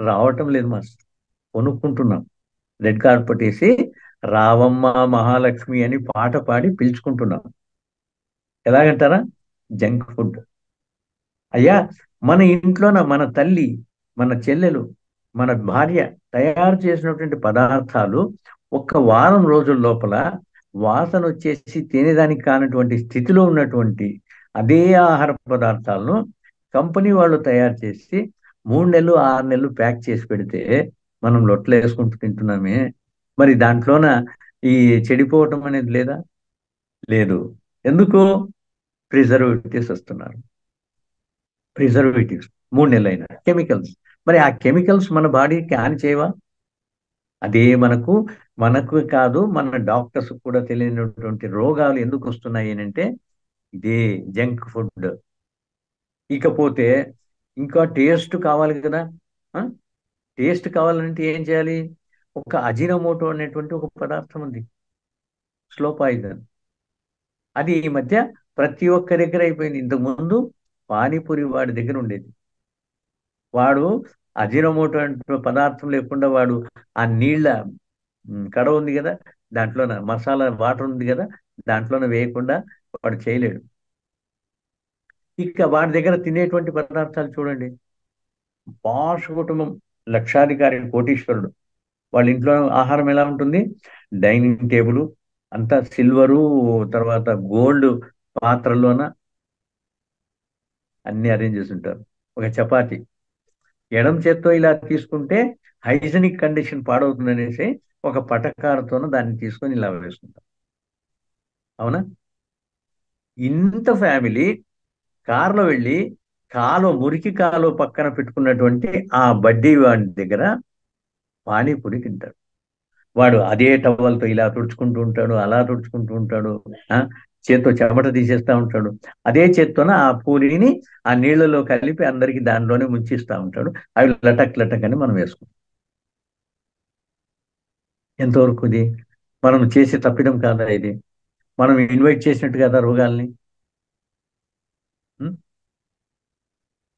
రావటం లేదు మాస్టర్, కొనుక్కుంటున్నాం. రెడ్ కార్పెట్ వేసి రావమ్మ మహాలక్ష్మి అని పాట పాడి పిలుచుకుంటున్నాం. ఎలాగంటారా? Junk food. అయ్యా, మన ఇంట్లోన మన తల్లి, మన చెల్లెలు, మన భార్య తయారు చేసినటువంటి పదార్థాలు ఒక్క వారం రోజుల లోపల వాసన వచ్చేసి తినేదానికి కానటువంటి స్థితిలో ఉన్నటువంటి అదే ఆహార పదార్థాలను కంపెనీ వాళ్ళు తయారు చేసి 3 నెలలు 6 నెలలు ప్యాక్ చేసి పెడితే మనం లొట్టలు వేసుకుంటూ తింటున్నామే. మరి దాంట్లోన ఈ చెడిపోవటం అనేది లేదా? లేదు. ఎందుకు? ప్రిజర్వేటివ్స్ వస్తున్నారు. ప్రిజర్వేటివ్స్ 3 నెలలైన కెమికల్స్. మరి ఆ కెమికల్స్ మన బాడీకి హాని చేయవా? అదే మనకు కాదు, మన డాక్టర్స్ కూడా తెలియనటువంటి రోగాలు ఎందుకు వస్తున్నాయి అంటే ఇదే జంక్ ఫుడ్. ఇకపోతే ఇంకా టేస్ట్ కావాలి కదా. టేస్ట్ కావాలంటే ఏం చేయాలి? ఒక అజినోమోటో అనేటువంటి ఒక పదార్థం ఉంది, స్లో పాయిజన్. అది ఈ మధ్య ప్రతి ఒక్క దగ్గర అయిపోయింది. ఇంతకుముందు పానీపూరి వాడి దగ్గర ఉండేది. వాడు అజినోమోటో అంటే పదార్థం లేకుండా వాడు ఆ నీళ్ళ కడవ ఉంది కదా, దాంట్లోన మసాలా వాటర్ ఉంది కదా, దాంట్లోనే వేయకుండా వాడు చేయలేడు. ఇక వాడి దగ్గర తినేటువంటి పదార్థాలు చూడండి, పాష్ కుటుంబం, లక్షాధికారి, కోటీశ్వరుడు, వాళ్ళ ఇంట్లో ఆహారం ఎలా ఉంటుంది? డైనింగ్ టేబుల్ అంతా సిల్వరు, తర్వాత గోల్డ్ పాత్రల్లోన అన్ని అరేంజ్ చేసి ఉంటారు. ఒక చపాతి ఎడం చేత్తో ఇలా తీసుకుంటే హైజెనిక్ కండిషన్ పాడవుతుంది అనేసి ఒక పటకారతోన దాన్ని తీసుకొని ఇలా వేసుకుంటాం. అవునా? ఇంత ఫ్యామిలీ కారులో వెళ్ళి మురికి కాలువ పక్కన పెట్టుకున్నటువంటి ఆ బడ్డీ వాడి దగ్గర పానీపూరి తింటాడు. వాడు అదే టవల్తో ఇలా తుడుచుకుంటూ ఉంటాడు, అలా తుడుచుకుంటూ ఉంటాడు, చేత్తో చెమట తీసేస్తా ఉంటాడు. అదే చేత్తోన ఆ పూరిని ఆ నీళ్లలో కలిపి అందరికి దానిలోనే ముంచిస్తూ ఉంటాడు. అవి లటక్ లటక్ అని మనం వేసుకుంటాం. ఎంతవరకు ఇది మనం చేసే తప్పిదం కాదా? ఇది మనం ఇన్వైట్ చేసినట్టు కదా రోగాల్ని.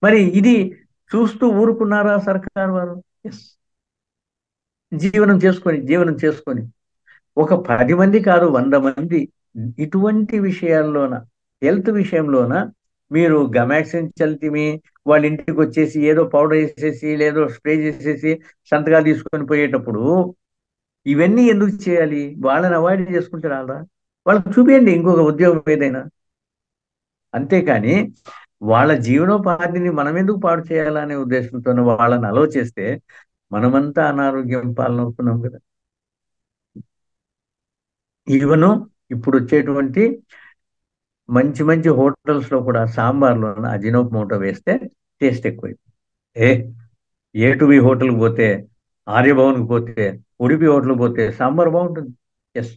మరి ఇది చూస్తూ ఊరుకున్నారా సర్కార్ వారు? ఎస్. జీవనం చేసుకొని ఒక 10 మంది కాదు, 100 మంది ఇటువంటి విషయాల్లోన, హెల్త్ విషయంలోన మీరు గమాక్సిన్ చల్తిమి వాళ్ళ ఇంటికి వచ్చేసి ఏదో పౌడర్ వేసేసి లేదో స్ప్రే చేసేసి సంతకాలు తీసుకొని పోయేటప్పుడు ఇవన్నీ ఎందుకు చేయాలి? వాళ్ళని అవాయిడ్ చేసుకుంటే రాదా? వాళ్ళకి చూపించండి ఇంకొక ఉద్యోగం ఏదైనా. అంతేకాని వాళ్ళ జీవనోపాధిని మనం ఎందుకు పాడు చేయాలనే ఉద్దేశంతో వాళ్ళని అలవ చేస్తే మనమంతా అనారోగ్యం పాలనవుతున్నాం కదా. ఈవెను ఇప్పుడు వచ్చేటువంటి మంచి మంచి హోటల్స్ లో కూడా సాంబార్లో అజినోమోటో వేస్తే టేస్ట్ ఎక్కువైంది. ఏ ఏ టు బి హోటల్కి పోతే, ఆర్యభవన్కి పోతే, ఉడిపి హోటల్కి పోతే సాంబార్ బాగుంటుంది. ఎస్,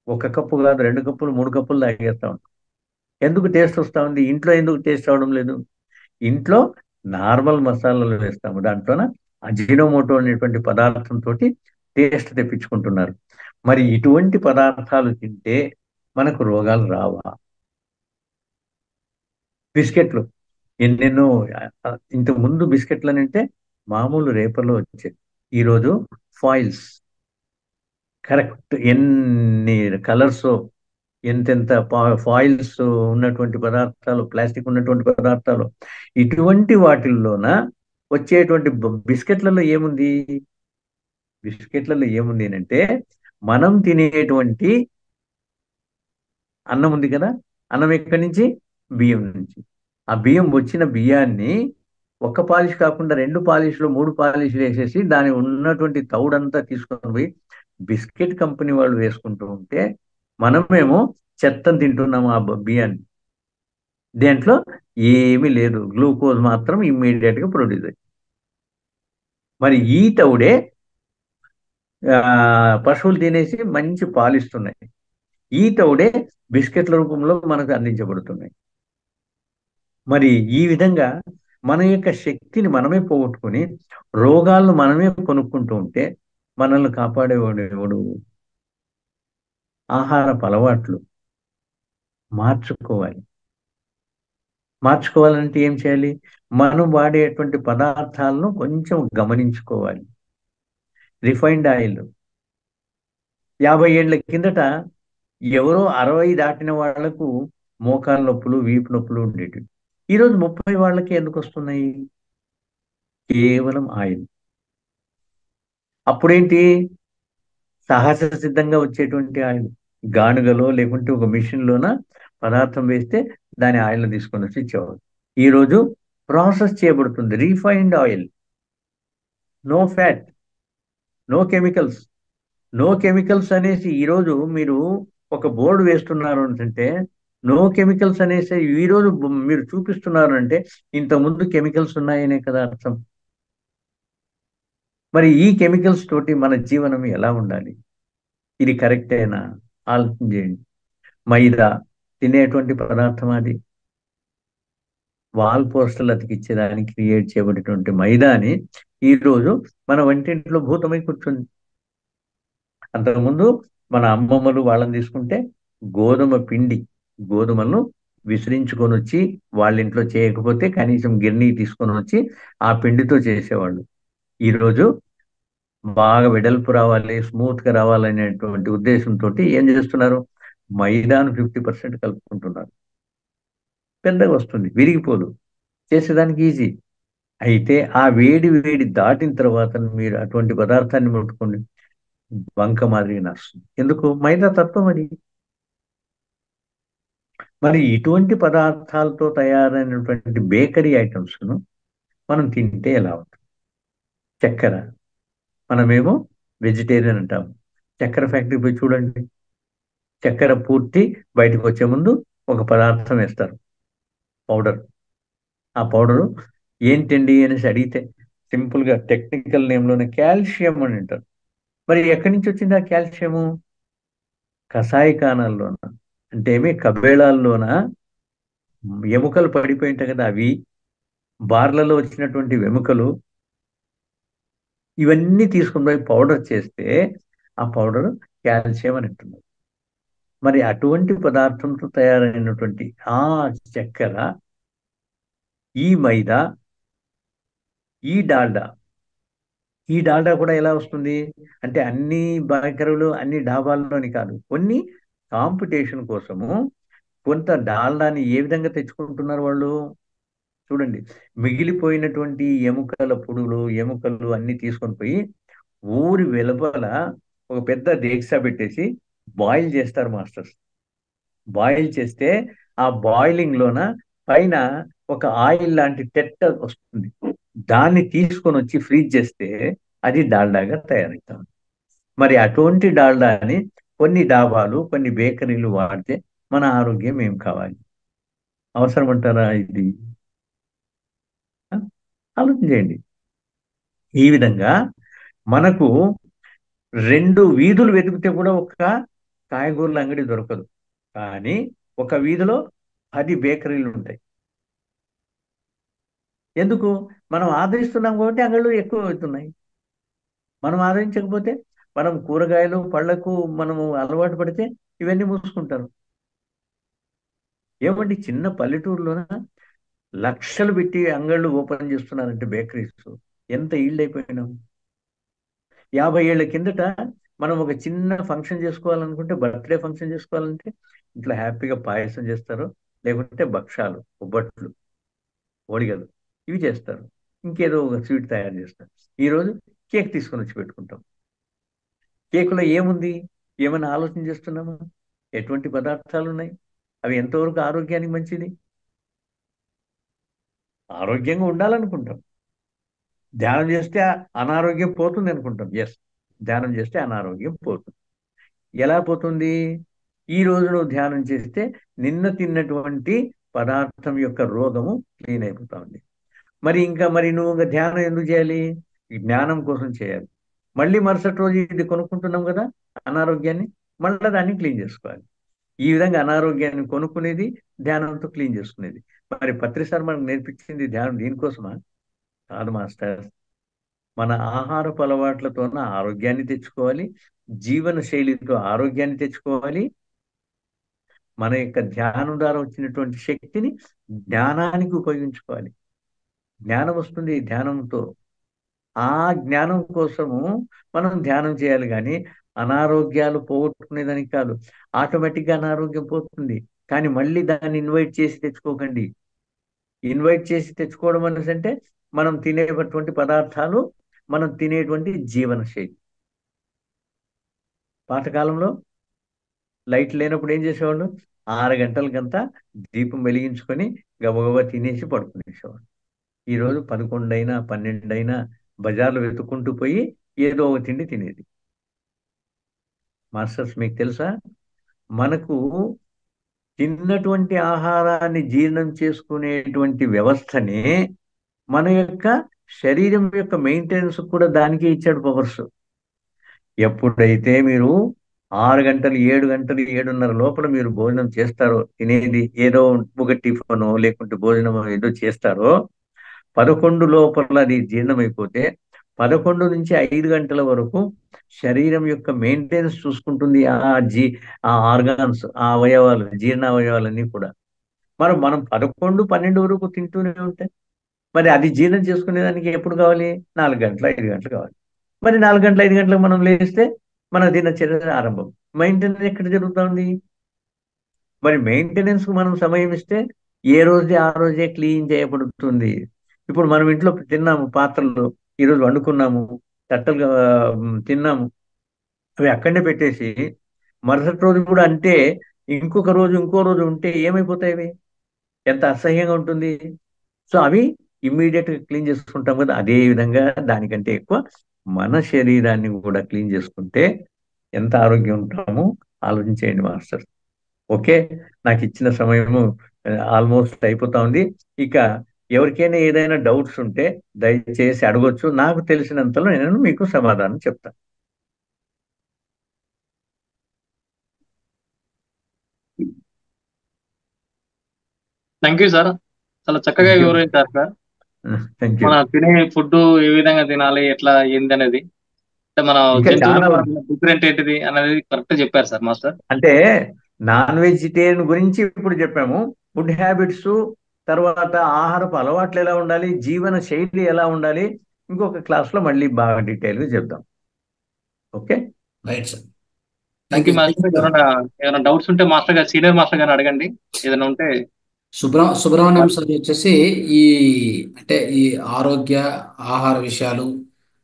ఒక కప్పు కాదు, 2 కప్పులు 3 కప్పులు తాగేస్తా ఉంటాం. ఎందుకు టేస్ట్ వస్తా ఉంది? ఇంట్లో ఎందుకు టేస్ట్ రావడం లేదు? ఇంట్లో నార్మల్ మసాలాలు వేస్తాము, దాంట్లోన అజినోమోటో అనేటువంటి పదార్థంతో టేస్ట్ తెప్పించుకుంటున్నారు. మరి ఇటువంటి పదార్థాలు తింటే మనకు రోగాలు రావా? బిస్కెట్లు ఎన్నెన్నో, ఇంతకు ముందు బిస్కెట్లు అని అంటే మామూలు రేపర్లో వచ్చేది. ఈరోజు ఫాయిల్స్, కరెక్ట్ ఎన్ని కలర్స్, ఎంతెంత ఫాయిల్స్ ఉన్నటువంటి పదార్థాలు, ప్లాస్టిక్ ఉన్నటువంటి పదార్థాలు, ఇటువంటి వాటిల్లోన వచ్చేటువంటి బిస్కెట్లలో ఏముంది? బిస్కెట్లలో ఏముంది అంటే మనం తినేటువంటి అన్నం ఉంది కదా, అన్నం ఎక్కడి నుంచి? బియ్యం నుంచి. ఆ బియ్యం వచ్చిన బియ్యాన్ని ఒక్క పాలిష్ కాకుండా 2 పాలిష్లు 3 పాలిష్లు వేసేసి దాని ఉన్నటువంటి తౌడంతా తీసుకొని పోయి బిస్కెట్ కంపెనీ వాళ్ళు వేసుకుంటూ ఉంటే మనమేమో చెత్తను తింటున్నాము ఆ బియ్యాన్ని. దేంట్లో ఏమీ లేదు, గ్లూకోజ్ మాత్రం ఇమ్మీడియట్ గా ప్రొడ్యూస్ అయ్యి. మరి ఈ తౌడే పశువులు తినేసి మంచి పాలిస్తున్నాయి. ఈ తౌడే బిస్కెట్ల రూపంలో మనకు అందించబడుతున్నాయి. మరి ఈ విధంగా మన యొక్క శక్తిని మనమే పోగొట్టుకొని రోగాలను మనమే కొనుక్కుంటూ ఉంటే మనల్ని కాపాడేవాడు ఎవడు? ఆహారపు అలవాట్లు మార్చుకోవాలి. మార్చుకోవాలంటే ఏం చేయాలి? మనం వాడేటువంటి పదార్థాలను కొంచెం గమనించుకోవాలి. రిఫైన్డ్ ఆయిల్ 50 ఏళ్ల కిందట ఎవరో 60 దాటిన వాళ్లకు మోకాళ్ళ నొప్పులు, వీపు నొప్పులు ఉండేటివి. ఈరోజు 30 వాళ్ళకి ఎందుకు వస్తున్నాయి? కేవలం ఆయిల్. అప్పుడేంటి? సహజ సిద్ధంగా వచ్చేటువంటి ఆయిల్, గానుగలో లేకుంటే ఒక మిషన్లోన పదార్థం వేస్తే దాని ఆయిల్ తీసుకొని వచ్చి ఇచ్చేవారు. ఈరోజు ప్రాసెస్ చేయబడుతుంది, refined oil, no fat, no chemicals. No chemicals అనేసి ఈరోజు మీరు ఒక బోర్డు వేస్తున్నారు అంటే నో కెమికల్స్ అనేసి ఈరోజు మీరు చూపిస్తున్నారు అంటే ఇంతకుముందు కెమికల్స్ ఉన్నాయనే కదా అర్థం. మరి ఈ కెమికల్స్ తోటి మన జీవనం ఎలా ఉండాలి? ఇది కరెక్టేనా? ఆలోచన చేయండి. మైదా తినేటువంటి పదార్థం, అది వాల్ పోస్టర్లు అతికిచ్చేదానికి క్రియేట్ చేయబడినటువంటి మైదాని ఈరోజు మన వంటింట్లో భూతమై కూర్చుంది. అంతకుముందు మన అమ్మమ్మలు వాళ్ళని తీసుకుంటే గోధుమ పిండి, గోధుమలను విసిరించుకొని వచ్చి వాళ్ళ ఇంట్లో చేయకపోతే కనీసం గిర్నీ తీసుకొని వచ్చి ఆ పిండితో చేసేవాళ్ళు. ఈరోజు బాగా వెడల్పు రావాలి, స్మూత్ గా రావాలనేటువంటి ఉద్దేశంతో ఏం చేస్తున్నారు? మైదాను 50% కలుపుకుంటున్నారు. పెద్దగా వస్తుంది, విరిగిపోదు, చేసేదానికి ఈజీ. అయితే ఆ వేడి వేడి దాటిన తర్వాత మీరు అటువంటి పదార్థాన్ని ముట్టుకోండి, బంక మాదిరిగా నడుస్తుంది. ఎందుకు? మైదా తత్వం అది. మరి ఇటువంటి పదార్థాలతో తయారైనటువంటి బేకరీ ఐటమ్స్ ను మనం తింటే ఎలా ఉంటుంది? చక్కెర, మనమేమో వెజిటేరియన్ అంటాము. చక్కెర ఫ్యాక్టరీ పోయి చూడండి, చక్కెర పూర్తి బయటకు వచ్చే ముందు ఒక పదార్థం వేస్తారు, పౌడర్. ఆ పౌడరు ఏంటండి అనేసి అడిగితే సింపుల్ గా టెక్నికల్ నేమ్లోనే కాల్షియం అని అంటారు. మరి ఎక్కడి నుంచి వచ్చింది ఆ కాల్షియము? కషాయకానాల్లోన, అంటే ఏమి కబేళాల్లోన ఎముకలు పడిపోయి ఉంటాయి కదా, అవి బార్లలో వచ్చినటువంటి ఎముకలు, ఇవన్నీ తీసుకుని పోయి పౌడర్ చేస్తే ఆ పౌడర్ కాల్షియం అని అంటున్నారు. మరి అటువంటి పదార్థంతో తయారైనటువంటి ఆ చక్కెర, ఈ మైదా, ఈ డాల్డా, ఈ డాల్డా కూడా ఎలా వస్తుంది అంటే అన్ని బేకరీలు అన్ని డాబాల్లోని కాదు, కొన్ని కాంపిటీషన్ కోసము కొంత డాల్డాని ఏ విధంగా తెచ్చుకుంటున్నారు వాళ్ళు? చూడండి, మిగిలిపోయినటువంటి ఎముకల పొడులు, ఎముకలు అన్ని తీసుకొని పోయి ఊరి వెలుపల ఒక పెద్ద డేక్షా పెట్టేసి బాయిల్ చేస్తారు మాస్టర్స్. బాయిల్ చేస్తే ఆ బాయిలింగ్ లోన పైన ఒక ఆయిల్ లాంటి తెట్ట వస్తుంది. దాన్ని తీసుకొని వచ్చి ఫ్రీజ్ చేస్తే అది డాల్డాగా తయారవుతుంది. మరి అటువంటి డాల్డాని కొన్ని డాబాలు, కొన్ని బేకరీలు వాడితే మన ఆరోగ్యం ఏం కావాలి? అవసరం అంటారా ఇది? ఆ? ఆలోచన చేయండి. ఈ విధంగా మనకు 2 వీధులు వెతికితే కూడా ఒక కాయగూరల అంగడి దొరకదు. కానీ ఒక వీధిలో 10 బేకరీలు ఉంటాయి. ఎందుకు? మనం ఆదరిస్తున్నాం కాబట్టి అంగళ్ళు ఎక్కువ అవుతున్నాయి. మనం ఆదరించకపోతే, మనం కూరగాయలు పళ్ళకు మనము అలవాటు పడితే ఇవన్నీ మూసుకుంటారు. ఏమండి, చిన్న పల్లెటూరులోన లక్షలు పెట్టి అంగళ్ళు ఓపెన్ చేస్తున్నారంటే బేకరీస్, ఎంత ఈల్డ్ అయిపోయినాం. 50 ఏళ్ల కిందట మనం ఒక చిన్న ఫంక్షన్ చేసుకోవాలనుకుంటే, బర్త్డే ఫంక్షన్ చేసుకోవాలంటే ఇంట్లో హ్యాపీగా పాయసం చేస్తారు, లేకుంటే భక్షాలు, బొబ్బట్లు, ఓడిగలు ఇవి చేస్తారు. ఇంకేదో ఒక స్వీట్ తయారు చేస్తారు. ఈరోజు కేక్ తీసుకొని వచ్చి పెట్టుకుంటాం. కేకులో ఏముంది? ఏమైనా ఆలోచన చేస్తున్నామా? ఎటువంటి పదార్థాలు ఉన్నాయి? అవి ఎంతవరకు ఆరోగ్యానికి మంచిది? ఆరోగ్యంగా ఉండాలనుకుంటాం. ధ్యానం చేస్తే అనారోగ్యం పోతుంది అనుకుంటాం. ఎస్, ధ్యానం చేస్తే అనారోగ్యం పోతుంది. ఎలా పోతుంది? ఈ రోజు నువ్వు ధ్యానం చేస్తే నిన్న తిన్నటువంటి పదార్థం యొక్క రోగము క్లీన్ అయిపోతా ఉంది. మరి నువ్వు ఇంకా ధ్యానం ఎందుకు చేయాలి? జ్ఞానం కోసం చేయాలి. మళ్ళీ మరుసటి రోజు ఇది కొనుక్కుంటున్నాం కదా అనారోగ్యాన్ని, మళ్ళీ దాన్ని క్లీన్ చేసుకోవాలి. ఈ విధంగా అనారోగ్యాన్ని కొనుక్కునేది ధ్యానంతో క్లీన్ చేసుకునేది. మరి పత్రి సార్ మనకు నేర్పించింది ధ్యానం దీనికోసమా? కాదు మాస్టర్. మన ఆహారపు అలవాట్లతోన ఆరోగ్యాన్ని తెచ్చుకోవాలి, జీవన శైలితో ఆరోగ్యాన్ని తెచ్చుకోవాలి. మన యొక్క ధ్యానం ద్వారా వచ్చినటువంటి శక్తిని జ్ఞానానికి ఉపయోగించుకోవాలి. జ్ఞానం వస్తుంది ధ్యానంతో. ఆ జ్ఞానం కోసము మనం ధ్యానం చేయాలి, కానీ అనారోగ్యాలు పోగొట్టుకునేదానికి కాదు. ఆటోమేటిక్గా అనారోగ్యం పోతుంది, కానీ మళ్ళీ దాన్ని ఇన్వైట్ చేసి తెచ్చుకోకండి. ఇన్వైట్ చేసి తెచ్చుకోవడం అనేసి అంటే మనం తినేటువంటి పదార్థాలు, మనం తినేటువంటి జీవన శైలి. పాతకాలంలో లైట్ లేనప్పుడు ఏం చేసేవాళ్ళు? 6 గంటలకంతా దీపం వెలిగించుకొని గబగబా తినేసి పడుకునేసేవాళ్ళు. ఈరోజు 11 అయినా 12 అయినా బజార్లు వెతుక్కుంటూ పోయి ఏదో ఒక తిండి తినేది. మాస్టర్స్, మీకు తెలుసా, మనకు తిన్నటువంటి ఆహారాన్ని జీర్ణం చేసుకునేటువంటి వ్యవస్థనే మన యొక్క శరీరం యొక్క మెయింటెనెన్స్ కూడా దానికే ఇచ్చాడు పవర్స్. ఎప్పుడైతే మీరు 6 గంటలు 7 గంటలు 7:30 లోపల మీరు భోజనం చేస్తారో, తినేది ఏదో ఒక టిఫినో లేకుంటే భోజనమో ఏదో చేస్తారో, 11 లోపల అది జీర్ణమైపోతే 11 నుంచి 5 గంటల వరకు శరీరం యొక్క మెయింటెనెన్స్ చూసుకుంటుంది ఆ ఆర్గాన్స్, ఆ అవయవాలు, జీర్ణ అవయవాలన్నీ కూడా. మనం 11 12 వరకు తింటూనే ఉంటే మరి అది జీర్ణం చేసుకునేదానికి ఎప్పుడు కావాలి? 4 గంటలు 5 గంటలు కావాలి. మరి 4 గంటలు 5 గంటలకు మనం లేస్తే మన దినచర్య ఆరంభం. మెయింటెనెన్స్ ఎక్కడ జరుగుతుంది? మరి మెయింటెనెన్స్ కు మనం సమయం ఇస్తే ఏ రోజే ఆ రోజే క్లీన్ చేయబడుతుంది. ఇప్పుడు మనం ఇంట్లో తిన్నాము, పాత్రలు ఈరోజు వండుకున్నాము, తట్టలు తిన్నాము, అవి అక్కడనే పెట్టేసి మరుసటి రోజు కూడా అంటే ఇంకో రోజు ఉంటే ఏమైపోతాయి అవి? ఎంత అసహ్యంగా ఉంటుంది. సో అవి ఇమ్మీడియట్ గా క్లీన్ చేసుకుంటాం కదా. అదే విధంగా దానికంటే ఎక్కువ మన శరీరాన్ని కూడా క్లీన్ చేసుకుంటే ఎంత ఆరోగ్యం ఉంటామో ఆలోచించేయండి మాస్టర్. ఓకే, నాకు ఇచ్చిన సమయము ఆల్మోస్ట్ అయిపోతా ఉంది. ఇక ఎవరికైనా ఏదైనా డౌట్స్ ఉంటే దయచేసి అడగొచ్చు. నాకు తెలిసినంతలో నేను మీకు సమాధానం చెప్తాను. థ్యాంక్ యూ సార్, చాలా చక్కగా థ్యాంక్ యూ. వివరించారు సార్. Thank you. మన తినే ఫుడ్ ఏ విధంగా తినాలి, ఎట్లా ఏంది అనేది, అంటే మన ఇంకా చాలా జంతువులకు డిఫరెంట్ ఏంటిది అనేది కరెక్ట్ చెప్పారు సార్ మాస్టర్. అంటే నాన్ వెజిటేరియన్ గురించి ఇప్పుడు చెప్పాము. ఫుడ్ హ్యాబిట్స్, తర్వాత ఆహారపు అలవాట్లు ఎలా ఉండాలి, జీవన శైలి ఎలా ఉండాలి, ఇంకొక క్లాస్లో మళ్ళీ బాగా డీటెయిల్గా చెప్దాం. Okay, right sir. Thank you master. ఏమైనా డౌట్స్ ఉంటే మాస్టర్ గారు, సీనియర్ మాస్టర్ గారిని అడగండి ఏదైనా ఉంటే. సుబ్రహ్మణ్యం సార్ వచ్చేసి ఈ అంటే ఈ ఆరోగ్య ఆహార విషయాలు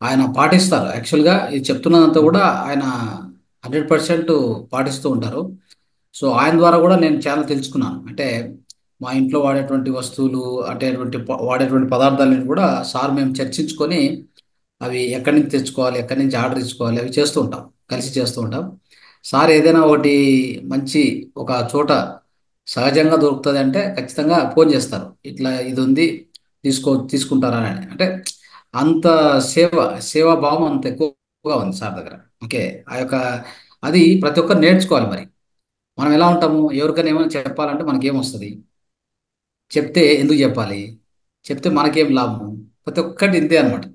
ఆయన పాటిస్తారు. యాక్చువల్గా ఇది చెప్తున్నదంతా కూడా ఆయన 100% పాటిస్తూ ఉంటారు. సో ఆయన ద్వారా కూడా నేను చాలా తెలుసుకున్నాను. అంటే మా ఇంట్లో వాడేటువంటి వస్తువులు వాడేటువంటి పదార్థాలను కూడా సార్ మేము చర్చించుకొని అవి ఎక్కడి నుంచి తెచ్చుకోవాలి, ఎక్కడి నుంచి ఆర్డర్ ఇచ్చుకోవాలి, అవి చేస్తూ ఉంటాం, కలిసి చేస్తూ ఉంటాం. సార్ ఏదైనా ఒకటి మంచి ఒక చోట సహజంగా దొరుకుతుంది అంటే ఖచ్చితంగా ఫోన్ చేస్తారు, ఇట్లా ఇది ఉంది తీసుకుంటారా అని. అంటే అంత సేవ సేవాభావం అంత ఎక్కువగా ఉంది సార్ దగ్గర. ఓకే. ఆ యొక్క అది ప్రతి ఒక్కరు నేర్చుకోవాలి. మరి మనం ఎలా ఉంటాము, ఎవరికైనా ఏమైనా చెప్పాలంటే మనకేమొస్తుంది, చెప్తే ఎందుకు చెప్పాలి, చెప్తే మనకేం లాభం, ప్రతి ఒక్కటి ఇంతే అనమాట.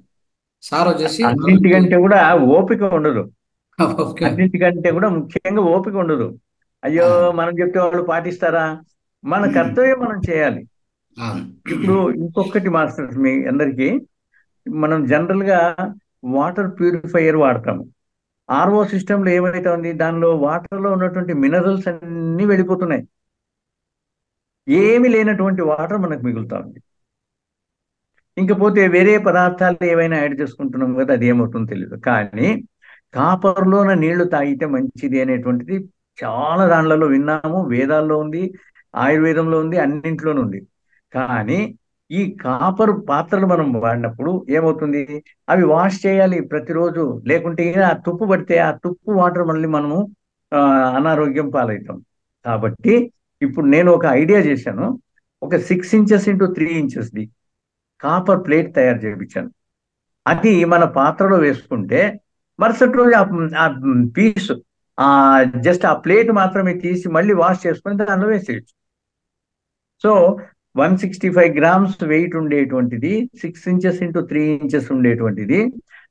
సార్ వచ్చేసి ఆ రోజు అన్నింటికంటే కూడా ఓపిక ఉండదు. ఓకే. అన్నింటికంటే కూడా ముఖ్యంగా ఓపిక ఉండదు. అయ్యో, ఆ, మనం చెప్తే వాళ్ళు పాటిస్తారా? మన ఉమ్, కర్తవ్యం మనం చేయాలి. అవును. ఇప్పుడు ఇంకొకటి మాస్టర్స్, మీ అందరికీ, మనం జనరల్ గా వాటర్ ప్యూరిఫైయర్ వాడతాము. ఆర్ఓ సిస్టంలో ఏమైతే ఉంది, దానిలో వాటర్ లో ఉన్నటువంటి మినరల్స్ అన్ని వెళ్ళిపోతున్నాయి. ఏమి లేనటువంటి వాటర్ మనకు మిగులుతా ఉంది. ఇంకపోతే వేరే పదార్థాలు ఏవైనా యాడ్ చేసుకుంటున్నాం కదా, అది ఏమవుతుందో తెలియదు. కానీ కాపర్లోన నీళ్లు తాగితే మంచిది అనేటువంటిది చాలా దాంట్లో విన్నాము. వేదాల్లో ఉంది, ఆయుర్వేదంలో ఉంది, అన్నింట్లోనూ ఉంది. కానీ ఈ కాపర్ పాత్రలు మనం వాడినప్పుడు ఏమవుతుంది, అవి వాష్ చేయాలి ప్రతిరోజు. లేకుంటే ఆ తుప్పు పడితే ఆ తుప్పు వాటర్ మళ్ళీ మనము ఆ, అనారోగ్యం పాలవుతాం. కాబట్టి ఇప్పుడు నేను ఒక ఐడియా చేశాను. ఒక 6 ఇంచెస్ ఇంటూ 3 ఇంచెస్ది కాపర్ ప్లేట్ తయారు చేయించాను. అది మన పాత్రలో వేసుకుంటే మరుసటి రోజు ఆ పీస్, ఆ జస్ట్ ఆ ప్లేట్ మాత్రమే తీసి మళ్ళీ వాష్ చేసుకొని దానిలో వేసేయచ్చు. సో 165 గ్రామ్స్ వెయిట్ ఉండేటువంటిది, 6 ఇంచెస్ ఇంటూ 3 ఇంచెస్ ఉండేటువంటిది,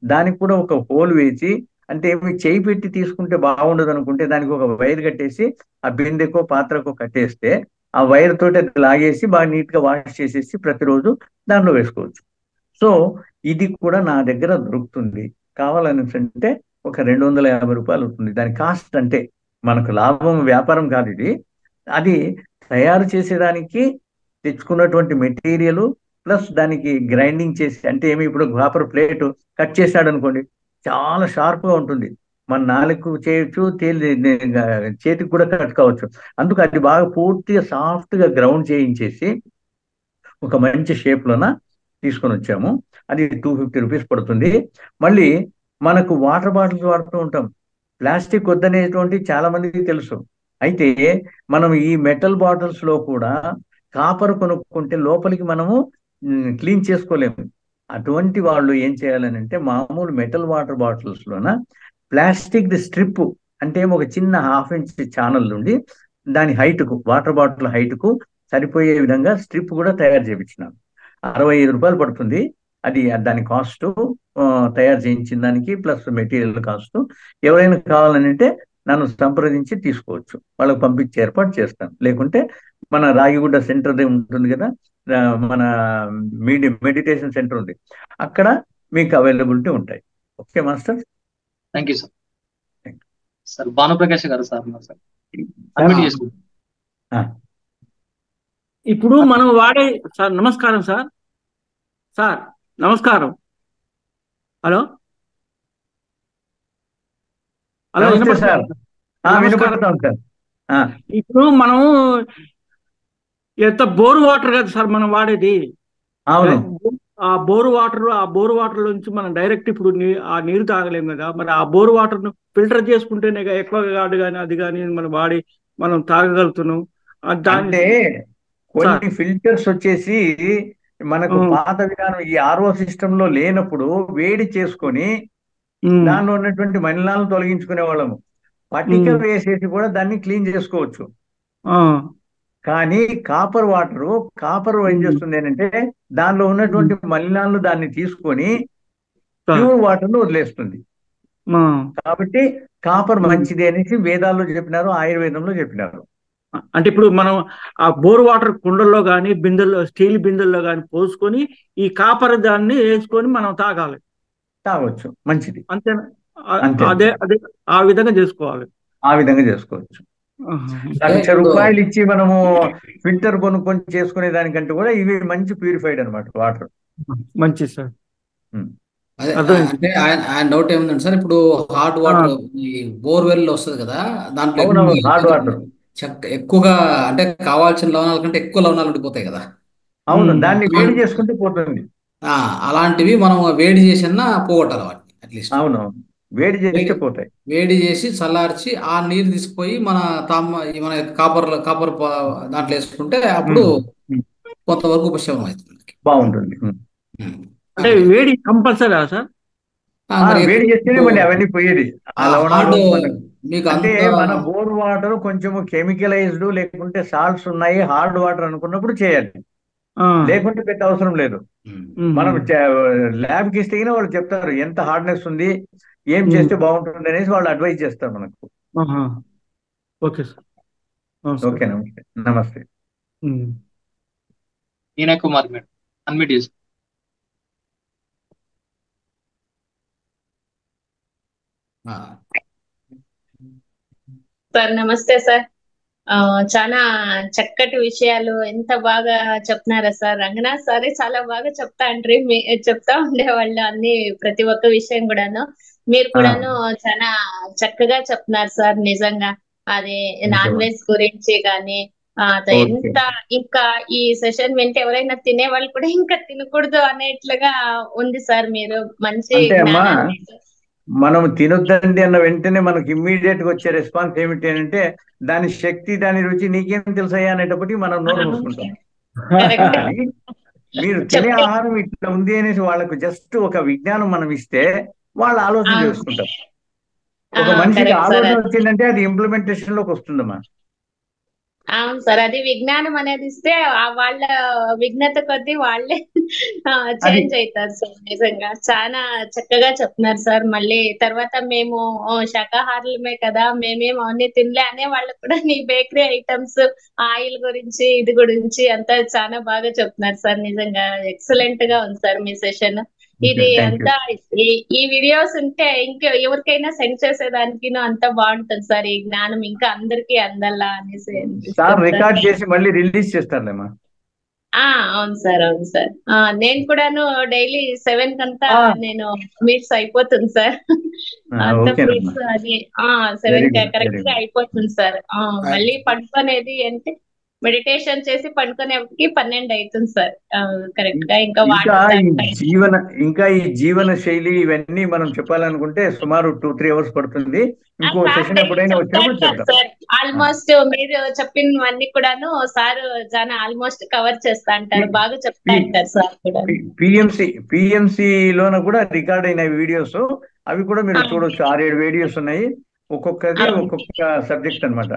దానికి కూడా ఒక హోల్ వేసి, అంటే మీ చేయి పెట్టి తీసుకుంటే బాగుండదు అనుకుంటే దానికి ఒక వైర్ కట్టేసి ఆ బిందెకో పాత్రకో కట్టేస్తే ఆ వైర్ తోటి అది లాగేసి బాగా నీట్ గా వాష్ చేసేసి ప్రతిరోజు దానిలో వేసుకోవచ్చు. సో ఇది కూడా నా దగ్గర దొరుకుతుంది. కావాలని అంటే ఒక 250 రూపాయలు అవుతుంది దాని కాస్ట్. అంటే మనకు లాభం వ్యాపారం కాదు ఇది. అది తయారు చేసేదానికి తెచ్చుకున్నటువంటి మెటీరియల్ ప్లస్ దానికి గ్రైండింగ్ చేసి, అంటే ఏమి ఇప్పుడు కాపర్ ప్లేట్ కట్ చేశాడు అనుకోండి, చాలా షార్ప్ గా ఉంటుంది. మన నాలుగు చేయొచ్చు, చేతికి కూడా కట్ కావచ్చు. అందుకు అది బాగా పూర్తిగా సాఫ్ట్ గా గ్రౌండ్ చేయించేసి ఒక మంచి షేప్ లోన తీసుకొని వచ్చాము. అది 250 రూపీస్ పడుతుంది. మళ్ళీ మనకు వాటర్ బాటిల్స్ వాడుతూ ఉంటాం. ప్లాస్టిక్ వద్దనేటువంటి చాలా మందికి తెలుసు. అయితే మనం ఈ మెటల్ బాటిల్స్ లో కూడా కాపర్ కొనుక్కుంటే లోపలికి మనము క్లీన్ చేసుకోలేము. అటువంటి వాళ్ళు ఏం చేయాలని అంటే, మామూలు మెటల్ వాటర్ బాటిల్స్ లోన ప్లాస్టిక్ ది స్ట్రిప్, అంటే ఒక చిన్న ½ ఇంచ్ ఛానల్ నుండి దాని హైట్ కు, వాటర్ బాటిల్ హైట్ కు సరిపోయే విధంగా స్ట్రిప్ కూడా తయారు చేయించినాను. 65 రూపాయలు పడుతుంది. అది దాని కాస్ట్, తయారు చేయించిన దానికి ప్లస్ మెటీరియల్ కాస్ట్. ఎవరైనా కావాలని అంటే నన్ను సంప్రదించి తీసుకోవచ్చు, వాళ్ళకి పంపించి ఏర్పాటు చేస్తాను. లేకుంటే మన రాగిగుడ్డ సెంటర్ ఉంటుంది కదా, ఆ, మన మెడిటేషన్ సెంటర్ ఉంది, అక్కడ మీకు అవైలబిలిటీ ఉంటాయి. Okay master. Thank you sir. Sir Bhanuprakash గారు సార్ ఉన్నారు సార్, సార్, అడ్మిట్ చేసుకుంటాం. ఆ, ఇప్పుడు మనం వాడే సార్, నమస్కారం సార్. సార్ నమస్కారం. హలో హలో, నమస్తే వినపడుతుందా సార్. సార్? నమస్కారం. వినపడతాం సార్. ఆ, ఇప్పుడు మనం ఎంత బోర్ వాటర్ కదా సార్ మనం వాడేది. అవును. ఆ బోర్ వాటర్ నుంచి మనం డైరెక్ట్ ఇప్పుడు ఆ నీరు తాగలేము కదా. మరి ఆ బోర్ వాటర్ ను ఫిల్టర్ చేసుకుంటేనే ఎక్కువ కాదు కానీ అది కానీ మనం వాడి మనం తాగగలుగుతున్నాం. దాని అంటే సార్ కొన్ని ఫిల్టర్స్ వచ్చేసి మనకు ఉమ్, పాత విధానం ఈ ఆర్ఓ సిస్టమ్ లో లేనప్పుడు వేడి చేసుకొని ఉమ్, దానిలో ఉన్నటువంటి మలినాలను తొలగించుకునే వాళ్ళము. పటిక ఉమ్, వేసేసి కూడా దాన్ని క్లీన్ చేసుకోవచ్చు. ఆ, కానీ కాపర్ ఏం ఉమ్, చేస్తుంది అంటే, దానిలో ఉమ్, ఉన్నటువంటి మలినాలను దాన్ని తీసుకొని సార్ ప్యూర్ వాటర్ ను వదిలేస్తుంది. ఆ, కాబట్టి కాపర్ ఉమ్. మంచిది అనేసి వేదాల్లో చెప్పినారు, ఆయుర్వేదంలో చెప్పినారు. అంటే ఇప్పుడు మనం ఆ బోర్ వాటర్ కుండల్లో కానీ బిందెల్లో, స్టీల్ బిందెల్లో కానీ పోసుకొని ఈ కాపర్ దాన్ని వేసుకొని మనం తాగాలి. తాగొచ్చు, మంచిది. అంతేనా? అంతే అదే అదే ఆ విధంగా చేసుకోవాలి. ఆ విధంగా చేసుకోవచ్చు. ఆహా. అంటే 1,00,000 ఇప్పుడు రూపాయలు ఇచ్చి మనము ఫిల్టర్ కొనుక్కొని చేసుకునే దానికంటే కూడా ఇవి మంచి ప్యూరిఫైడ్ అనమాట వాటర్. మంచిది సార్, అదే అర్థమైంది. అంటే ఆయన ఆయన డౌట్ ఏముందంటే సార్, ఇప్పుడు హాట్ ఆ, వాటర్ ఈ బోర్వెల్ వస్తుంది కదా, దాంట్లో అవునవును, ఎక్కువ హార్డ్ వాటర్. ఎక్కువగా అంటే కావాల్సిన లవణాల కంటే ఎక్కువ లవణాలు ఉండిపోతాయి కదా. అవును, దాన్ని వేడి అలాంటి చేసుకుంటే పోతుంది. అలాంటివి మనం వేడి చేసినా పోగొట్టాలి వాటిని అట్లీస్ట్. అవునవును, వేడి చేస్తే వేడి పోతాయి. వేడి చేసి చల్లార్చి ఆ నీరు తీసుకుపోయి మన కాపర్ దాంట్లో వేసుకుంటే అప్పుడు ఉమ్, ఉమ్, కొంతవరకు ఉపశమనం అవుతుంది మనకి. బాగుంటుంది. ఉమ్. అంటే అట్లా. వేడి కంపల్సరీగా సార్? మరి వేడి చేస్తేనే ఎక్కువ మళ్ళీ అవన్నీ పోయేది, ఆ లవణాలు హార్డ్ మనకు. మీకు అంటే అంత మన బోర్ వాటర్ కొంచెం కెమికలైజ్డ్ లేకుంటే సాల్ట్స్ ఉన్నాయి, హార్డ్ వాటర్ అనుకున్నప్పుడు చేయాలి, ఆ, లేకుంటే పెట్ట అవసరం లేదు. ఉమ్. మనం ఉమ్, ల్యాబ్కి ఇస్తే గిన వాళ్ళు చెప్తారు ఎంత హార్డ్నెస్ ఉంది, ఏం ఉమ్, చేస్తే బాగుంటుంది అనేసి వాళ్ళు అడ్వైజ్ చేస్తారు మనకు. ఆహా. ఓకే సార్, నమస్కారం. ఓకే, నమస్తే. నమస్తే. ఉమ్. ఈయన కుమార్ మేడం, అన్మిట్ చేసి. ఆ. సార్ నమస్తే సార్. ఆ, చాలా చక్కటి విషయాలు ఎంత బాగా చెప్తున్నారా సార్. రంగనాథ్ సార్ చాలా బాగా చెప్తా ఉండేవాళ్ళు అన్ని, ప్రతి ఒక్క విషయం కూడాను. మీరు ఆ, కూడాను చాలా చక్కగా చెప్తున్నారు సార్ నిజంగా. అది నాన్ ఓకే. వెజ్ గురించి కానీ ఓకే. ఎంత ఇంకా ఈ సెషన్ వింటే ఎవరైనా తినే వాళ్ళు కూడా ఇంకా తినకూడదు అనేట్లుగా ఉంది సార్. మీరు మంచి అంటే అమ్మా, జ్ఞానాన్ని. మనం తినొద్దండి అన్న వెంటనే మనకి ఇమ్మీడియట్ గా వచ్చే రెస్పాన్స్ ఏమిటి అంటే, దాని శక్తి దాని రుచి నీకేం తెలుసయ్యా అనేటప్పటికి మనం నోరు మూసుకుంటాం. కరెక్ట్ కానీ మీరు తినే చెప్పి ఆహారం ఇట్లా ఉంది అనేసి వాళ్ళకు జస్ట్ ఒక విజ్ఞానం మనం ఇస్తే వాళ్ళు ఆలోచన చేసుకుంటారు. ఒక మనిషికి కరెక్ట్ సార్. ఆలోచన వచ్చిందంటే అది ఇంప్లిమెంటేషన్ లోకి వస్తుందమ్మా. అవును సార్, అది విజ్ఞానం అనేది ఇస్తే వాళ్ళ విఘ్నత కొద్దీ వాళ్ళే అది చేంజ్ అవుతారు సార్. నిజంగా చాలా చక్కగా చెప్తున్నారు సార్. మళ్ళీ తర్వాత మేము శాకాహారులమే కదా, మేమేం అవన్నీ తినలే అనే వాళ్ళకు కూడా నీ బేకరీ ఐటమ్స్, ఆయిల్ గురించి ఇది గురించి అంతా చాలా బాగా చెప్తున్నారు సార్. నిజంగా ఎక్సలెంట్ గా ఉంది సార్ మీ సెషన్. ఇది థ్యాంక్ యూ. అంతా ఈ వీడియోస్ ఉంటే ఇంకా ఎవరికైనా సెండ్ చేసేదానికి అంతా బాగుంటుంది సార్. ఈ జ్ఞానం ఇంకా అందరికీ అందల్లా అనేసి సార్ అనిపిస్తుంది సార్. రికార్డ్ చేసి మళ్ళీ రిలీజ్ చేస్తారులేమ్మా. అవును సార్, అవును సార్. నేను కూడాను డైలీ 7 కంతా ఆ, నేను మీట్స్ అయిపోతుంది సార్. అంత ఓకేనమ్మా. మీట్స్ అది వెరీ 7 గుడ్, వెరీ కరెక్ట్ గా గుడ్. అయిపోతుంది సార్. మళ్ళీ పడుకునేది అంటే మెడిటేషన్ చేసి పడుకునేకి 12 అవుతుంది సార్. కరెక్ట్ గా ఇంకా ఇంకా వాటర్ ఈ తాగుతాయి. జీవన శైలి ఇవన్నీ మనం చెప్పాలనుకుంటే సుమారు 2-3 అవర్స్ పడుతుంది. ఇంకో సార్ సెషన్ డైలీ ఎప్పుడైనా చెప్తారు వచ్చినప్పుడు కదా చెప్తాం. సార్. ఆల్మోస్ట్ మీరు చెప్పినవన్నీ కూడాను సార్ చాలా ఆల్మోస్ట్ కవర్ చేస్తా అంటారు, బాగా చెప్తా అంటారు సార్ కూడా. పిఎంసి లోన కూడా రికార్డ్ అయిన వీడియోస్ అవి కూడా మీరు చూడొచ్చు. 6-7 వీడియోస్ ఉన్నాయి, ఒక్కొక్కది ఒక్కొక్క సబ్జెక్ట్ అన్నమాట.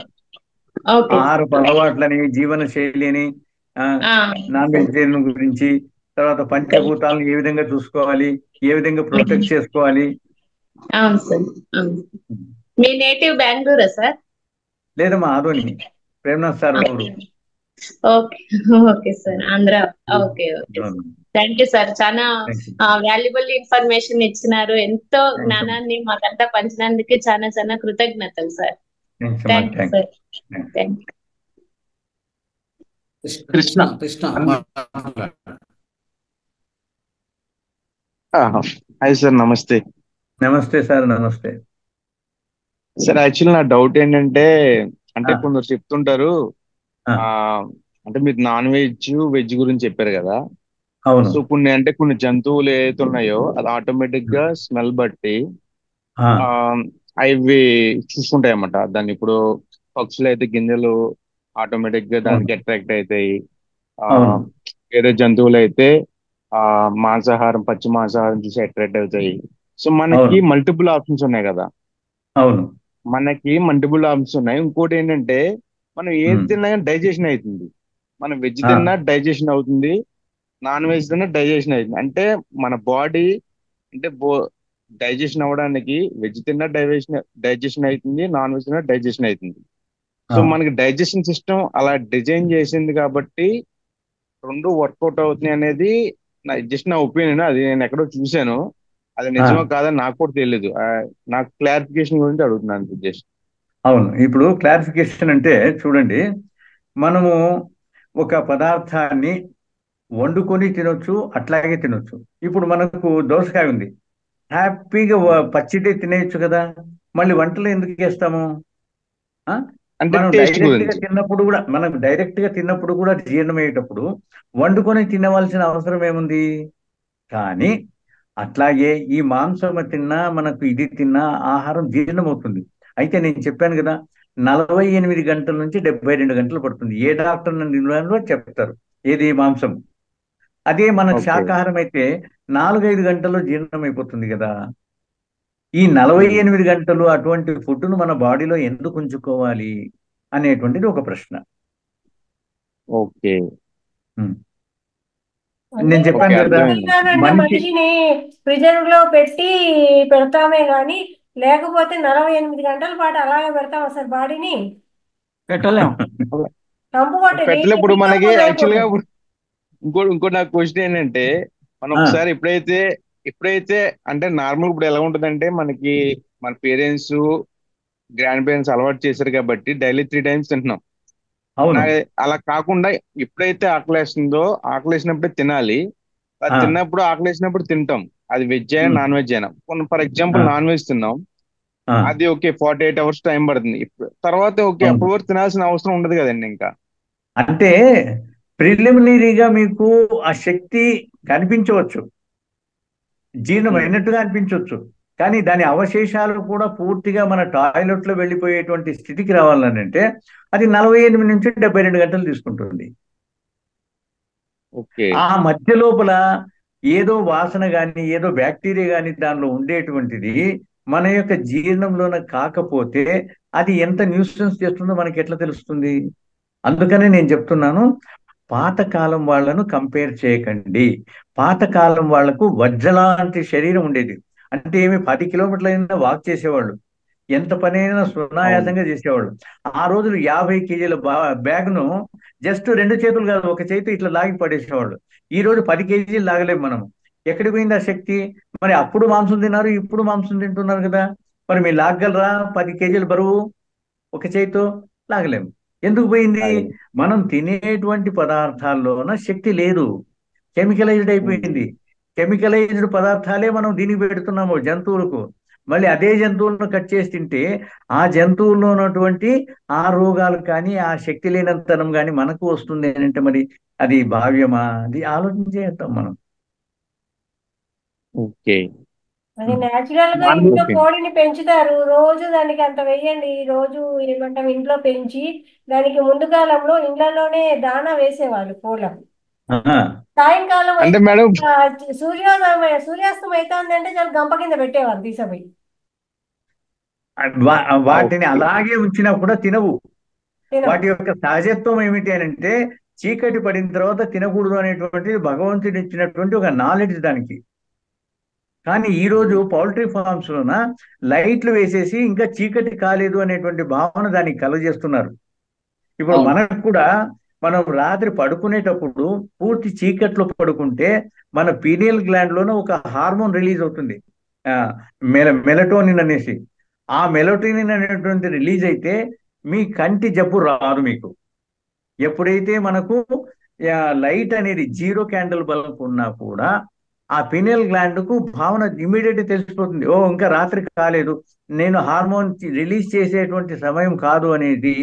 ఓకే. ఆహారపు అలవాట్లని, జీవన శైలి అని, నాన్ వెజిటేరియన్ గురించి, తర్వాత పంచభూతాలను ఏ విధంగా చూసుకోవాలి, ఏ విధంగా ప్రొటెక్ట్ చేసుకోవాలి. అవును సార్, అవును. మీ నేటివ్ బెంగళూరా సార్? లేదమ్మా, ఆదోని, ప్రేమనాథ్ సార్ ఊరు. Okay, okay sir, Andhra. Okay, okay sir. Thank you sir. చాలా థ్యాంక్ యూ. వాల్యుబుల్ ఇన్ఫర్మేషన్ ఇచ్చినారు. ఎంతో థ్యాంక్స్ అమ్మా. జ్ఞానాన్ని మాకంతా పంచినందుకు చాలా చాలా కృతజ్ఞతలు సార్. థ్యాంక్స్ అమ్మా. Thank you sir. Thank you. Krishna Krishna. Krishna మాట్లాడు. హాయ్ సార్, నమస్తే. నమస్తే సార్, నమస్తే. సార్ యాక్చువల్లీ నా డౌట్ ఏంటంటే, అంటే ఆ, కొందరు చెప్తుంటారు, ఆ, ఆ అంటే మీరు నాన్ వెజ్ వెజ్ గురించి చెప్పారు కదా. అవును. సో కొన్ని జంతువులు ఏదైతే ఉన్నాయో అది ఆటోమేటిక్ గా స్మెల్ బట్టి ఆ, ఆ అవి చూసుకుంటాయి అన్నమాట. దాన్ని ఇప్పుడు పక్షులు అయితే గింజలు ఆటోమేటిక్ గా అవును. దానికి అట్రాక్ట్ అవుతాయి. ఆ అవును. వేరే జంతువులు అయితే పచ్చి మాంసాహారం చూసి అట్రాక్ట్ అవుతాయి. సో మనకి అవును. మల్టిపుల్ ఆప్షన్స్ ఉన్నాయి కదా. అవును. ఇంకోటి ఏంటంటే, మనం ఏది ఉమ్. తిన్నా కానీ డైజెషన్ అవుతుంది. మనం వెజ్ ఆ, తిన్నా డైజెషన్ అవుతుంది, నాన్ వెజ్ తిన్నా డైజెషన్ అవుతుంది. అంటే మన బాడీ అంటే డైజెషన్ అవ్వడానికి వెజ్ తిన్నా డైజెషన్ అవుతుంది, నాన్ వెజ్ తిన్నా డైజెషన్ అవుతుంది. ఆ, సో మనకి డైజెషన్ సిస్టమ్ అలా డిజైన్ చేసింది కాబట్టి రెండు వర్కౌట్ అవుతున్నాయి అనేది నా ఒపీనియన్. అది నేను ఎక్కడో చూశాను, అది ఆ. నిజమో కాదని నాకు కూడా తెలియదు. నాకు క్లారిఫికేషన్ గురించి అడుగుతున్నాను జస్ట్. అవును, ఇప్పుడు క్లారిఫికేషన్ అంటే చూడండి, మనము ఒక పదార్థాన్ని వండుకొని తినొచ్చు, అట్లాగే తినొచ్చు. ఇప్పుడు మనకు దోసకాయ ఉంది, హ్యాపీగా పచ్చిదే తినేయచ్చు కదా, మళ్ళీ వంటలో ఎందుకు చేస్తాము? ఆ? అంటే మనం టేస్ట్ డైరెక్ట్ గా తిన్నప్పుడు కూడా జీర్ణమయ్యేటప్పుడు వండుకొని తినవలసిన అవసరం ఏముంది? కానీ అట్లాగే ఈ మాంసం తిన్నా మనకు ఇది తిన్నా ఆహారం జీర్ణమవుతుంది. అయితే నేను చెప్పాను కదా, 48 గంటల నుంచి 72 గంటలు పడుతుంది. ఏ డాక్టర్ నన్ను చెప్తారు ఏది మాంసం. అదే మన ఓకే శాకాహారం అయితే 4-5 గంటల్లో జీర్ణం అయిపోతుంది కదా. ఈ ఉమ్, 48 గంటలు అటువంటి ఫుడ్ను మన బాడీలో ఎందుకు ఉంచుకోవాలి అనేటువంటిది ఒక ప్రశ్న. ఓకే ఉమ్. అంటే నేను ఓకే చెప్పాను కదా, అర్థమైంది. అంటే మనిషి మనిషిని ప్రిజర్వ్ లో పెట్టి పెడతామే గాని లేకపోతే 48 గంటల పాటు అలాగే పెడతాం అసలు బాడీని పెట్టలేం. కంపు కొట్టేది పెట్టలే. ఇప్పుడు మనకి డికంపోజ్ యాక్చువల్ గా అయిపోతుంది. ఇంకో నా క్వశ్చన్ ఏంటంటే, మనం ఆ, ఒకసారి ఎప్పుడైతే అంటే నార్మల్ ఇప్పుడు ఎలా ఉంటుందంటే, మనకి మన పేరెంట్స్ గ్రాండ్ పేరెంట్స్ అలవాటు చేశారు కాబట్టి డైలీ 3 టైమ్స్ తింటున్నాం. అవును. అలా కాకుండా ఎప్పుడైతే ఆకలేస్తుందో ఆకలేసినప్పుడే తినాలి. అది ఆ, తిన్నప్పుడు ఆకలేసినప్పుడు తింటాం. అది వెజ్ అయినా ఉమ్, నాన్ వెజ్ అయినా. ఫర్ ఆ, ఎగ్జాంపుల్ నాన్ వెజ్ తిన్నాం, ఆ, అది ఓకే 48 అవర్స్ టైం పడుతుంది. తర్వాత ఓకే అవును. అప్పటి వరకు తినాల్సిన అవసరం ఉండదు కదండి ఇంకా. అంటే ప్రిలిమినరీగా మీకు ఆ శక్తి కనిపించవచ్చు, జీర్ణం ఉమ్, అయినట్టుగా అనిపించవచ్చు, కానీ దాని అవశేషాలు కూడా పూర్తిగా మన టాయిలెట్ లో వెళ్ళిపోయేటువంటి స్థితికి రావాలని అంటే అది 48 నుంచి 72 గంటలు తీసుకుంటుంది. ఓకే ఆ మధ్య లోపల ఏదో వాసన కానీ ఏదో బ్యాక్టీరియా కానీ దానిలో ఉండేటువంటిది మన యొక్క జీర్ణంలోన కాకపోతే అది ఎంత న్యూసెన్స్ చేస్తుందో మనకి ఎట్లా తెలుస్తుంది? అందుకనే నేను చెప్తున్నాను, పాతకాలం వాళ్ళను కంపేర్ చేయకండి. పాతకాలం వాళ్లకు వజ్ర లాంటి శరీరం ఉండేది. అంటే ఏమి 10 కిలోమీటర్లైనా వాక్ చేసేవాళ్ళు, ఎంత పనైనా అవును సునాయాసంగా చేసేవాళ్ళు. ఆ రోజులు 50 కేజీల బ్యాగ్ను జస్ట్ 2 చేతులు కాదు, ఒక చేతి ఇట్లా లాగి పడేసేవాళ్ళు. ఈ రోజు 10 కేజీలు లాగలేము మనం. ఎక్కడికి పోయింది ఆ శక్తి? మరి అప్పుడు మాంసం తిన్నారు, ఇప్పుడు మాంసం తింటున్నారు కదా. మరి మీరు లాగలరా 10 కేజీల బరువు ఒక చేతితో? లాగలేము. ఎందుకు పోయింది? అది మనం తినేటువంటి పదార్థాల్లోన శక్తి లేదు, కెమికలైజ్డ్ ఉమ్, అయిపోయింది. కెమికలైజ్డ్ పదార్థాలే మనం దీనికి పెడుతున్నాము జంతువులకు. మళ్ళీ అదే జంతువులను కట్ చేసి తింటే ఆ జంతువుల్లో ఉన్నటువంటి ఆ రోగాలు కానీ ఆ శక్తి లేనంతనం కానీ మనకు వస్తుంది అని అంటే మరి అది భావ్యమా? అది ఆలోచించేస్తాం మనం. ఓకే అది ఉమ్. న్యాచురల్ గా నాన్ ఇంట్లో ఓకే కోడిని పెంచుతారు, రోజు దానికి అంత వెయ్యండి. రోజు ఏమంటాం ఇంట్లో పెంచి దానికి ముందు కాలంలో ఇళ్లలోనే దానా వేసేవాళ్ళు కోళ్ళకు. ఆ, సాయంకాలం అంటే అయితే మేడం ఆ, సూర్యాస్తం అవుతుందంటే చాలా గంప కింద పెట్టేవారు తీసుకుపోయి వాటిని ఓకే అలాగే ఉంచినా కూడా తినవు. తినవు. వాటి యొక్క సహజత్వం ఏమిటి అని అంటే చీకటి పడిన తర్వాత తినకూడదు అనేటువంటిది భగవంతుడు ఇచ్చినటువంటి ఒక నాలెడ్జ్ దానికి. కానీ ఈ రోజు పౌల్ట్రీ ఫార్మ్స్ లోన లైట్లు వేసేసి ఇంకా చీకటి కాలేదు అనేటువంటి భావన దానికి కలుగజేస్తున్నారు. ఇప్పుడు అవును మనకు కూడా మనం రాత్రి పడుకునేటప్పుడు పూర్తి చీకట్లో పడుకుంటే మన పీనియల్ గ్లాండ్ లోన ఒక హార్మోన్ రిలీజ్ అవుతుంది, ఆ, మెలటోనిన్ అనేసి. ఆ మెలటోనిన్ అనేటువంటి రిలీజ్ అయితే మీ కంటి జబ్బు రాదు మీకు. ఎప్పుడైతే మనకు లైట్ అనేది 0 క్యాండిల్ బల్బ్ ఉన్నా కూడా ఆ పినియల్ గ్లాండ్ కు భావన ఇమీడియట్ తెలిసిపోతుంది, ఓ ఇంకా రాత్రి కాలేదు, నేను హార్మోన్ రిలీజ్ చేసేటువంటి సమయం కాదు అనేది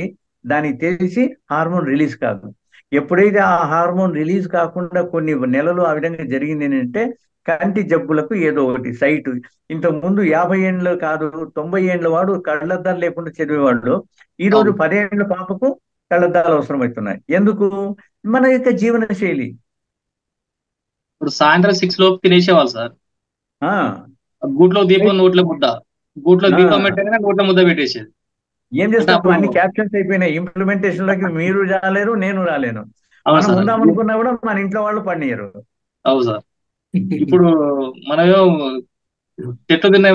దానికి తెలిసి హార్మోన్ రిలీజ్ కాదు. ఎప్పుడైతే ఆ హార్మోన్ రిలీజ్ కాకుండా కొన్ని నెలలు ఆ విధంగా జరిగింది అంటే కంటి జబ్బులకు ఏదో ఒకటి సైట్. ఇంతకు ముందు 50 ఏండ్లు కాదు 90 ఏండ్ల వాడు కళ్ళద్దాలు లేకుండా చదివేవాళ్ళు, ఈ రోజు అవును 10 ఏండ్ల పాపకు కళ్ళద్దాలు అవసరమవుతున్నాయి. ఎందుకు? మన యొక్క జీవన శైలి. ఇప్పుడు సాయంత్రం 6 లోపు తినేసేవాళ్ళు సార్. ఆ, గూట్లో దీపం నోట్లో ముద్ద, గూట్లో ఆ, దీపం పెట్టగానే నోట్లో ముద్ద పెట్టేసేది. ఏం అంటే చేస్తాం? అప్పుడు అన్ని క్యాప్షన్స్ అయిపోయినాయి, ఇంప్లిమెంటేషన్ లోకి మీరు రాలేరు, నేను రాలేను. అవును మనం సార్. ఉందామనుకున్నా కూడా మన ఇంట్లో వాళ్ళు పనియరు. అవును సార్. ఇప్పుడు మనమేమో చెట్లు తినే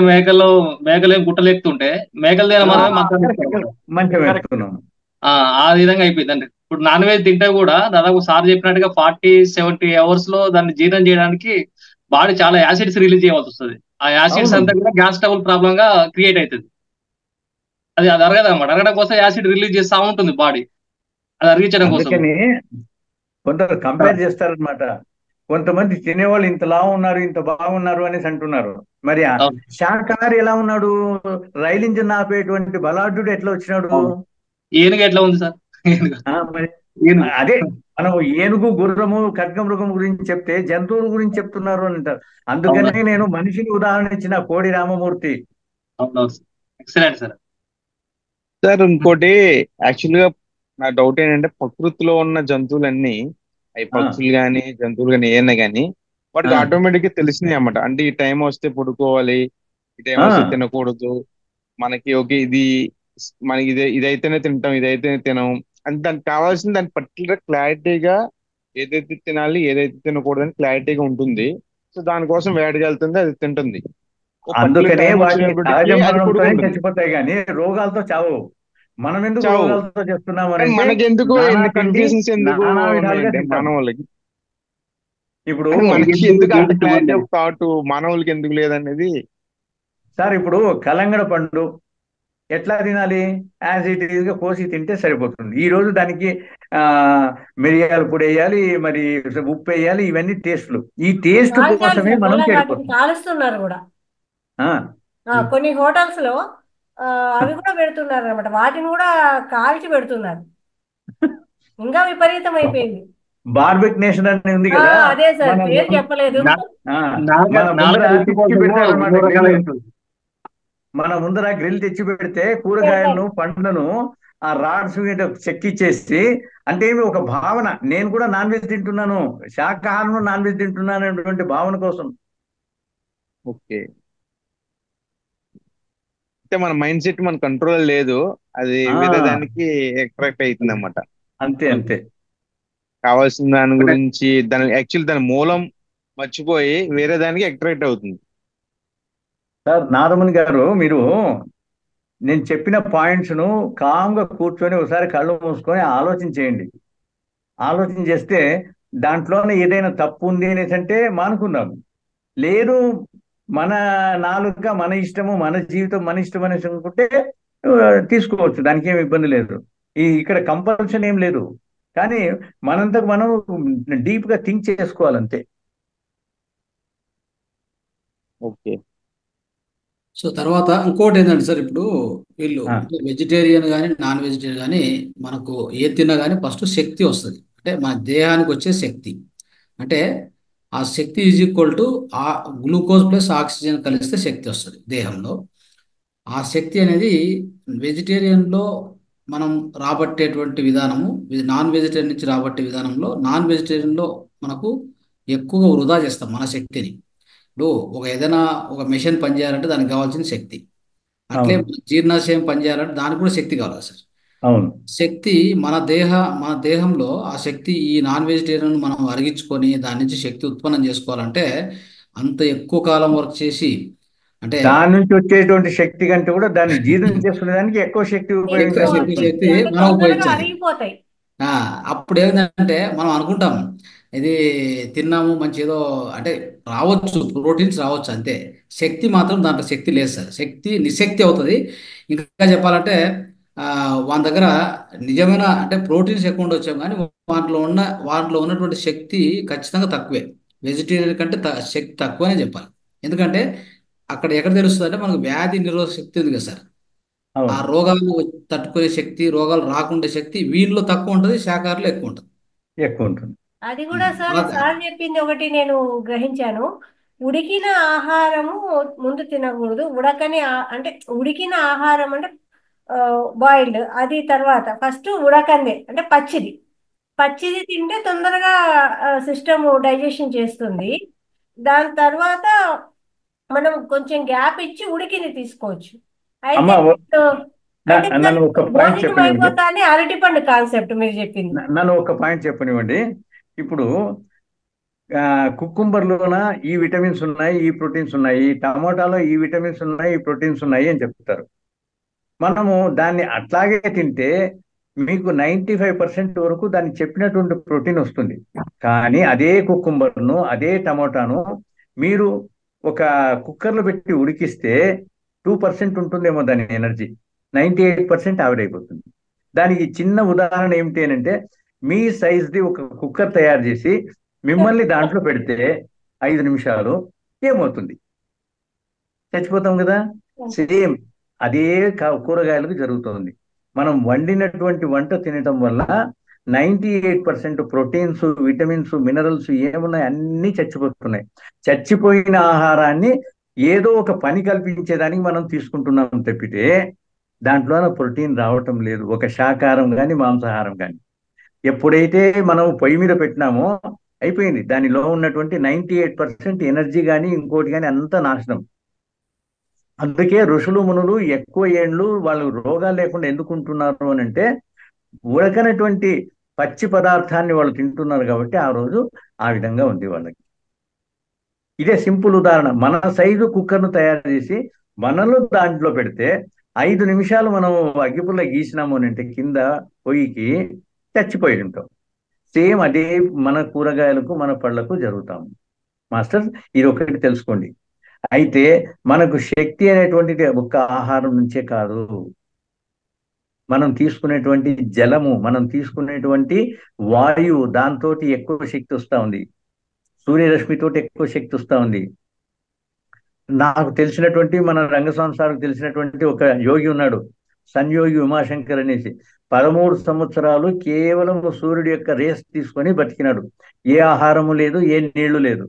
మేకలేం గుట్టలు ఎక్కుతుంటే మేకలు తినే ఆ, మనమే మంచాలు కరెక్ట్ ఎక్కుతున్నాం కరెక్ట్, సార్. మంచిగా కరెక్ట్. పెడుతున్నాం. ఆ విధంగా అయిపోయింది. అంటే ఇప్పుడు నాన్ వెజ్ తింటే కూడా దాదాపు సార్ చెప్పినట్టుగా 40-70 అవర్స్ లో దాన్ని జీర్ణం చేయడానికి బాడీ చాలా యాసిడ్స్ రిలీజ్ చేయవలసి వస్తుంది. ఆ యాసిడ్స్ అవును, అంతా కూడా గ్యాస్ ట్రబుల్ ప్రాబ్లం గా క్రియేట్ అవుతుంది. అది అరగదు అనమాట. అరగడం కోసం యాసిడ్ రిలీజ్ చేస్తూ ఉంటుంది బాడీ, అది అరిగించడం కోసం. అందుకని కొందరు కంపేర్ చేస్తారనమాట. కొంతమంది తినేవాళ్ళు ఇంతలా ఉన్నారు, ఇంత బాగున్నారు అనేసి అంటున్నారు. మరి ఆ అవును శాకాహారి ఎలా ఉన్నాడు? రైలు ఇంజిన్ ఆపేటువంటి బలాఢ్యుడు ఎట్లా వచ్చినాడు? అవును ఏనుగు ఎట్లా ఉంది సార్? ఏనుగు మరి ఏనుగు అదే మనం ఏనుగు, గుర్రము, ఖడ్గమృగం గురించి చెప్తే జంతువుల గురించి చెప్తున్నారు అని అంటారు. అందుకనే అవును నేను మనిషిని ఉదాహరణ ఇచ్చిన కోడి రామమూర్తి. అవునవును సార్, ఎక్సలెంట్ సార్. సార్ ఇంకోటి యాక్చువల్ గా నా డౌట్ ఏంటంటే ప్రకృతిలో ఉన్న జంతువులన్నీ అవి ఆ, పక్షులు కానీ జంతువులు కానీ ఏమైనా కానీ వాటికి ఆ, ఆటోమేటిక్ గా తెలిసినాయి అన్నమాట. అంటే ఈ టైం వస్తే పడుకోవాలి, ఈ టైం ఆ, వస్తే తినకూడదు, మనకి ఓకే ఇది మనకి ఇదైతేనే తింటాం, ఇదైతేనే తినం అంటే దానికి కావాల్సిన దాని పర్టికులర్ క్లారిటీగా ఏదైతే తినాలి ఏదైతే తినకూడదు అని క్లారిటీగా ఉంటుంది. సో దానికోసం వేడికి వెళ్తుంది, అది తింటుంది. ఓ పర్టికులర్ అందుకనే టైం వాటికి సహజ వచ్చినప్పటికీ అది మరణంతోనే పడుకుంటుంది. చచ్చిపోతాయి కానీ రోగాలతో చావు. మనం ఎందుకు చావు. రోగాలతో చేస్తున్నాం అని కానీ అంటే మనకెందుకు నానా ఎన్ని తిండి కన్ఫ్యూజన్స్ ఎందుకు నానా విధాలుగా ఉన్నాయంటే తింటాం. మానవులకి, ఇప్పుడు అంటే మనకి ఎందుకు ఎందుకు అంత క్లారిటీ జ్యోతిష్యమని ఆఫ్ థాట్ మానవులకి ఎందుకు లేదనేది. సార్ ఇప్పుడు కలంగడ పండు ఎట్లా తినాలి? యాజ్ ఇట్ ఈజ్ గా కోసి తింటే సరిపోతుంది. ఈ రోజు దానికి ఆ మిరియాల పొడి వేయాలి, మరి ఉప్పు వేయాలి, ఇవన్నీ టేస్ట్లు. ఈ టేస్ట్ కాల్చాలి కోసమే సార్, మనం మళ్ళీ వాటిని చెడిపోతున్నాం. కాలుస్తున్నారు కూడా. ఆ, కొన్ని హోటల్స్ లో అవి కూడా పెడుతున్నారు అనమాట, వాటిని కూడా కాల్చి పెడుతున్నారు. ఇంకా విపరీతం అయిపోయింది. బార్బెక్ నేషన్ అని ఉంది కదా, అదే సార్, మన పేరు చెప్పలేదు. ఆ, నాలుక మన ముందర నాలుక రుచి తెచ్చి కోసము పెడతారన్నమాట ఎన్నో రకాల గ్రిల్. ఉంటుంది. మన ముందర గ్రిల్ తెచ్చి పెడితే కూరగాయలను, పెడతారు. పండ్లను ఆ రాడ్స్ మీద చెక్కిచ్చేసి, అంటే ఏమి ఒక భావన, నేను కూడా నాన్ వెజ్ తింటున్నాను, శాకాహారం నాన్ వెజ్ తింటున్నాను అనేటువంటి భావన కోసం. ఓకే, అంటే మన మైండ్ సెట్ మన కంట్రోల్ లేదు, అది ఆ, వేరే దానికి అట్రాక్ట్ అవుతుంది అన్నమాట. అంతే అంతే. కావాల్సిన దాని గురించి దాని యాక్చువల్ దాని మూలం మర్చిపోయి వేరే దానికి అట్రాక్ట్ అవుతుంది. సార్ నారమణి గారు, మీరు నేను చెప్పిన పాయింట్స్ ను కామ్గా కూర్చొని ఒకసారి కళ్ళు మూసుకొని ఆలోచన చేయండి. ఆలోచన చేస్తే దాంట్లోనే ఏదైనా తప్పు ఉంది అనేసి అంటే మానుకుందాం. లేదు, మన నాలుక మన ఇష్టము, మన జీవితం మన ఇష్టం అనేసి అనుకుంటే తీసుకోవచ్చు, దానికి ఏమి ఇబ్బంది లేదు. ఇక్కడ కంపల్షన్ ఏం లేదు. కానీ మనంతకు మనం డీప్ గా థింక్ చేసుకోవాలంతే. ఓకే. సో తర్వాత ఇంకోటి ఏంటంటే సార్, ఇప్పుడు వీళ్ళు ఆ, వెజిటేరియన్ కానీ నాన్ వెజిటేరియన్ కానీ మనకు ఏ తిన్నా కానీ ఫస్ట్ శక్తి వస్తుంది. అంటే మన దేహానికి వచ్చే శక్తి, అంటే ఆ శక్తి ఈజ్ ఈక్వల్ టు ఆ గ్లూకోజ్ ప్లస్ ఆక్సిజన్ కలిస్తే శక్తి వస్తుంది దేహంలో. ఆ శక్తి అనేది వెజిటేరియన్లో మనం రాబట్టేటువంటి విధానము, నాన్ వెజిటేరియన్ నుంచి రాబట్టే విధానంలో, నాన్ వెజిటేరియన్లో మనకు ఎక్కువగా వృధా చేస్తాం మన శక్తిని. ఇప్పుడు ఏదైనా ఒక మెషిన్ పనిచేయాలంటే దానికి కావాల్సిన శక్తి, అట్లే అవును మన జీర్ణాశయం పనిచేయాలంటే దానికి కూడా శక్తి కావాలి సార్. అవును. శక్తి మన దేహంలో ఆ శక్తి ఈ నాన్ వెజిటేరియన్ మనం అరిగించుకొని దాని నుంచి శక్తి ఉత్పన్నం చేసుకోవాలంటే అంత ఎక్కువ కాలం వర్క్ చేసి, అంటే దాని నుంచి వచ్చేటువంటి శక్తి కంటే కూడా దాన్ని జీర్ణం చేసుకునే దానికి ఎక్కువ శక్తి ఎక్కువ ఉపయోగించాల్సి ఎక్కువ వస్తుంది. శక్తి శక్తి అంటే మనం తొందరగా ఉపయోగించాలి. అరిగిపోతాయి. ఆ, అప్పుడు ఏంటంటే మనం అనుకుంటాం ఇది తిన్నాము మంచి ఏదో, అంటే రావచ్చు ప్రోటీన్స్ రావచ్చు అంతే, శక్తి మాత్రం దాంట్లో శక్తి లేదు సార్. శక్తి నిశక్తి అవుతుంది. ఇంకా చెప్పాలంటే వాళ్ళ దగ్గర నిజమైన అంటే ప్రోటీన్స్ ఎక్కువ ఉండొచ్చాం కానీ వాటిలో ఉన్నటువంటి శక్తి ఖచ్చితంగా తక్కువే. వెజిటేరియన్ కంటే శక్తి తక్కువనే చెప్పాలి. ఎందుకంటే అక్కడ ఎక్కడ తెలుస్తుంది అంటే మనకు వ్యాధి నిరోధక శక్తి ఉంది కదా సార్, ఆ అవును, రోగాలు తట్టుకునే శక్తి, రోగాలు రాకుండే శక్తి వీళ్ళలో తక్కువ ఉంటుంది, శాకాహారులో ఎక్కువ ఉంటుంది. ఎక్కువ ఉంటుంది. అది కూడా సార్, అలా సార్ చెప్పింది ఒకటి నేను గ్రహించాను. ఉడికిన ఆహారము ముందు తినకూడదు, అంటే ఉడికిన ఆహారం అంటే బాయిల్డ్, అది తర్వాత ఫస్ట్ ఉడకందే అంటే పచ్చిది. పచ్చిది తింటే తొందరగా సిస్టమ్ డైజెషన్ చేస్తుంది. దాని తర్వాత మనం కొంచెం గ్యాప్ ఇచ్చి ఉడికింది తీసుకోవచ్చు. అమ్మ అయితే ఇప్పుడు అంటే నన్ను ఒక పాయింట్ భోజనం చెప్పనివ్వండి. అయిపోతానే అరటిపండు కాన్సెప్ట్ మీరు చెప్పింది. నన్ను ఒక పాయింట్ చెప్పనివ్వండి. ఇప్పుడు కుకుంబర్లోన ఈ విటమిన్స్ ఉన్నాయి, ఈ ప్రోటీన్స్ ఉన్నాయి, టమాటాలో ఈ విటమిన్స్ ఉన్నాయి, ఈ ప్రోటీన్స్ ఉన్నాయి అని చెప్తారు. మనము దాన్ని అట్లాగే తింటే మీకు 95% వరకు దాన్ని చెప్పినటువంటి ప్రోటీన్ వస్తుంది. కానీ అదే కుకుంబర్ను, అదే టమాటాను మీరు ఒక కుక్కర్లో పెట్టి ఉడికిస్తే 2% ఉంటుందేమో దాని ఎనర్జీ, 98% ఆవిరైపోతుంది. దానికి చిన్న ఉదాహరణ ఏమిటి అంటే, మీ సైజ్ది ఒక కుక్కర్ తయారు చేసి మిమ్మల్ని దాంట్లో పెడితే 5 నిమిషాలు ఏమవుతుంది? చచ్చిపోతాం కదా. సేమ్ అదే కూరగాయలకు జరుగుతుంది. మనం వండినటువంటి వంట తినటం వల్ల 98% ప్రోటీన్స్, విటమిన్స్, మినరల్స్ ఏమున్నాయి అన్నీ చచ్చిపోతున్నాయి. చచ్చిపోయిన ఆహారాన్ని ఏదో ఒక పని కల్పించేదానికి మనం తీసుకుంటున్నాం తప్పితే దాంట్లో ప్రోటీన్ రావటం లేదు. ఒక శాకాహారం కానీ మాంసాహారం కానీ ఎప్పుడైతే మనం పొయ్యి మీద పెట్టినామో అయిపోయింది. దానిలో ఉన్నటువంటి 98% ఎనర్జీ కానీ ఇంకోటి కానీ అంతా నాశనం. అందుకే ఋషులు మునులు ఎక్కువ ఏండ్లు వాళ్ళు రోగాలు లేకుండా ఎందుకు ఉంటున్నారు అని అంటే ఉడకనటువంటి పచ్చి పదార్థాన్ని వాళ్ళు తింటున్నారు కాబట్టి ఆ రోజు ఆ విధంగా ఉంది వాళ్ళకి. ఇదే సింపుల్ ఉదాహరణ. మన సైజు కుక్కర్ను తయారు చేసి మనలో దాంట్లో పెడితే 5 నిమిషాలు మనం అగ్గిపుల్ల గీసినాము అని అంటే కింద పొయ్యికి చచ్చిపోయి ఉంటాం. సేమ్ అదే మన కూరగాయలకు మన పళ్ళకు జరుగుతాము. మాస్టర్ ఇది ఒకటి తెలుసుకోండి. అయితే మనకు శక్తి అనేటువంటిది ఒక్క ఆహారం నుంచే కాదు, మనం తీసుకునేటువంటి జలము, మనం తీసుకునేటువంటి వాయువు, దాంతో ఎక్కువ శక్తి వస్తూ ఉంది. సూర్యరశ్మితోటి ఎక్కువ శక్తి వస్తూ ఉంది. నాకు తెలిసినటువంటి మన రంగస్వామి సార్కు తెలిసినటువంటి ఒక యోగి ఉన్నాడు, సంయోగి ఉమాశంకర్ అనేసి. 13 సంవత్సరాలు కేవలం సూర్యుడి యొక్క రేస్ తీసుకొని బతికినాడు. ఏ ఆహారము లేదు, ఏ నీళ్లు లేదు.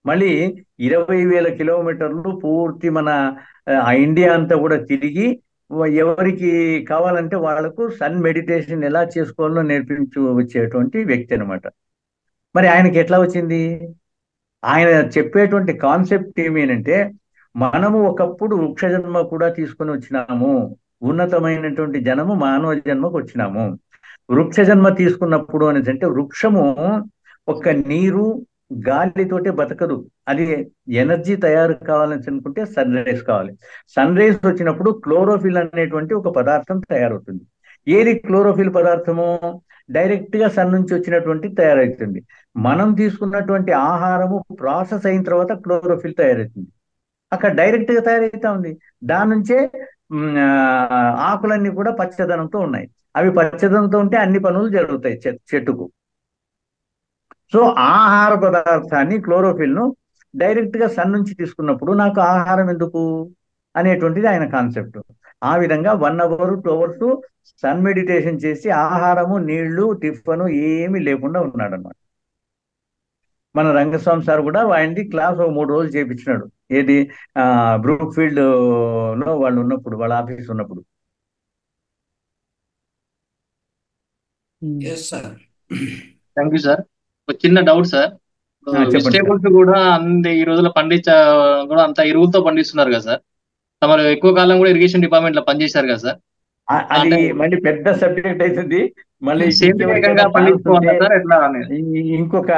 మళ్ళీ 20,000 కిలోమీటర్లు పూర్తి మన ఇండియా అంతా కూడా తిరిగి ఎవరికి కావాలంటే వాళ్లకు సన్ మెడిటేషన్ ఎలా చేసుకోవాలో నేర్పించు వచ్చేటువంటి వ్యక్తి అనమాట. మరి ఆయనకి ఎట్లా వచ్చింది? ఆయన చెప్పేటువంటి కాన్సెప్ట్ ఏమేనంటే మనము ఒకప్పుడు వృక్ష జన్మ కూడా తీసుకొని వచ్చినాము, ఉన్నతమైనటువంటి జన్మ మానవ జన్మకు వచ్చినాము. వృక్ష జన్మ తీసుకున్నప్పుడు అనేసి అంటే వృక్షము ఒక నీరు గాలితోటే బతకదు. అది ఎనర్జీ తయారు కావాలని అనుకుంటే సన్ రైజ్ కావాలి. సన్ రైజ్ వచ్చినప్పుడు క్లోరోఫిల్ అనేటువంటి ఒక పదార్థం తయారవుతుంది. ఏది క్లోరోఫిల్ పదార్థము? డైరెక్ట్ గా సన్ నుంచి వచ్చినటువంటి తయారవుతుంది. మనం తీసుకున్నటువంటి ఆహారము ప్రాసెస్ అయిన తర్వాత క్లోరోఫిల్ తయారవుతుంది. అక్కడ డైరెక్ట్ గా తయారైతా ఉంది. దాని నుంచే ఆకులన్నీ కూడా పచ్చదనంతో ఉన్నాయి. అవి పచ్చదనంతో ఉంటే అన్ని పనులు జరుగుతాయి చెట్టుకు. సో ఆహార పదార్థాన్ని క్లోరోఫిల్ ను డైరెక్ట్ గా సన్ నుంచి తీసుకున్నప్పుడు నాకు ఆహారం ఎందుకు అనేటువంటిది ఆయన కాన్సెప్ట్. ఆ విధంగా 1 అవర్ 2 అవర్స్ సన్ మెడిటేషన్ చేసి ఆహారము, నీళ్లు, టిఫను ఏమీ లేకుండా ఉన్నాడు అన్నమాట. మన రంగస్వామి సార్ కూడా ఆయనది క్లాస్ 3 రోజులు చేయించినాడు. ఏది బ్రూక్ ఫీల్డ్ లో వాళ్ళు ఉన్నప్పుడు, వాళ్ళ ఆఫీస్ ఉన్నప్పుడు. Thank you sir. ఒక చిన్న డౌట్ సార్. వెజిటేబుల్స్ కూడా ఈ రోజుల్లో కూడా అంత ఎరువులతో పండిస్తున్నారు కదా సార్. తమరు ఎక్కువ కాలం కూడా ఇరిగేషన్ డిపార్ట్మెంట్ లో పనిచేశారు కదా సార్. అది మళ్ళీ పెద్ద సబ్జెక్ట్ అవుతుంది. మళ్ళీ ఇంకొక